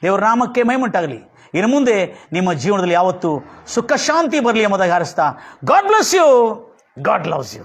ದೇವರ ನಾಮಕ್ಕೆ ಮಹಿಮೆಯುಂಟಾಗಲಿ. ಇನ್ನು ಮುಂದೆ ನಿಮ್ಮ ಜೀವನದಲ್ಲಿ ಯಾವತ್ತೂ ಸುಖ ಶಾಂತಿ ಬರಲಿ ಎಂಬುದಾಗಿ ಹಾರೈಸ್ತಾ, God bless you, God loves you.